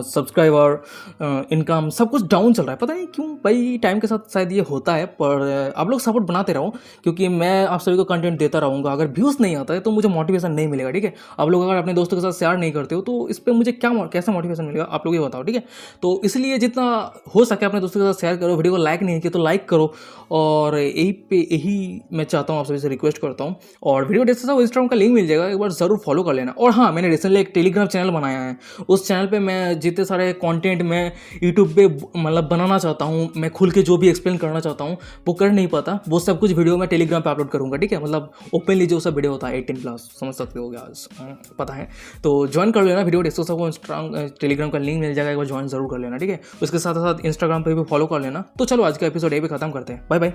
सब्सक्राइबर, इनकम सब कुछ डाउन चल रहा है, पता नहीं क्यों भाई, टाइम के साथ शायद ये होता है, पर आप लोग सपोर्ट बनाते रहो क्योंकि मैं आप सभी को कंटेंट देता रहूँगा। अगर व्यूज़ नहीं आता है तो मुझे मोटिवेशन नहीं मिलेगा, ठीक है? आप लोग अगर अपने दोस्तों के साथ शेयर नहीं करते हो तो इस पर मुझे कैसा मोटिवेशन मिलेगा, आप लोग ये बताओ, ठीक है? तो इसलिए जितना हो सके अपने दोस्तों के साथ शेयर करो, वीडियो को लाइक नहीं किया तो लाइक करो, और यही मैं चाहता हूँ, आप सभी से रिक्वेस्ट करता हूँ। और वीडियो डिस्क्रिप्शन में इंस्टाग्राम का लिंक मिल जाएगा, एक बार जरूर फॉलो कर लेना। और हाँ मैंने रिसेंटली एक टेलीग्राम चैनल बनाया है, उस चैनल पे मैं जितने सारे कंटेंट मैं यूट्यूब पे मतलब बनाना चाहता हूँ, मैं खुल के जो भी एक्सप्लेन करना चाहता हूँ वो कर नहीं पाता, वो सब कुछ वीडियो मैं टेलीग्राम पे अपलोड करूँगा, ठीक है? मतलब ओपनली जो सब वीडियो होता है 18+, समझ सकते हो गया, पता है, तो ज्वाइन कर लेना। वीडियो डिस्क्रिप्शन को टेलीग्राम का लिंक मिल जाएगा, एक बार ज्वाइन जरूर कर लेना, ठीक है? उसके साथ साथ इंस्टाग्राम पे भी फॉलो कर लेना। तो चलो आज का एपिसोड यही पे खत्म करते हैं, बाय बाय।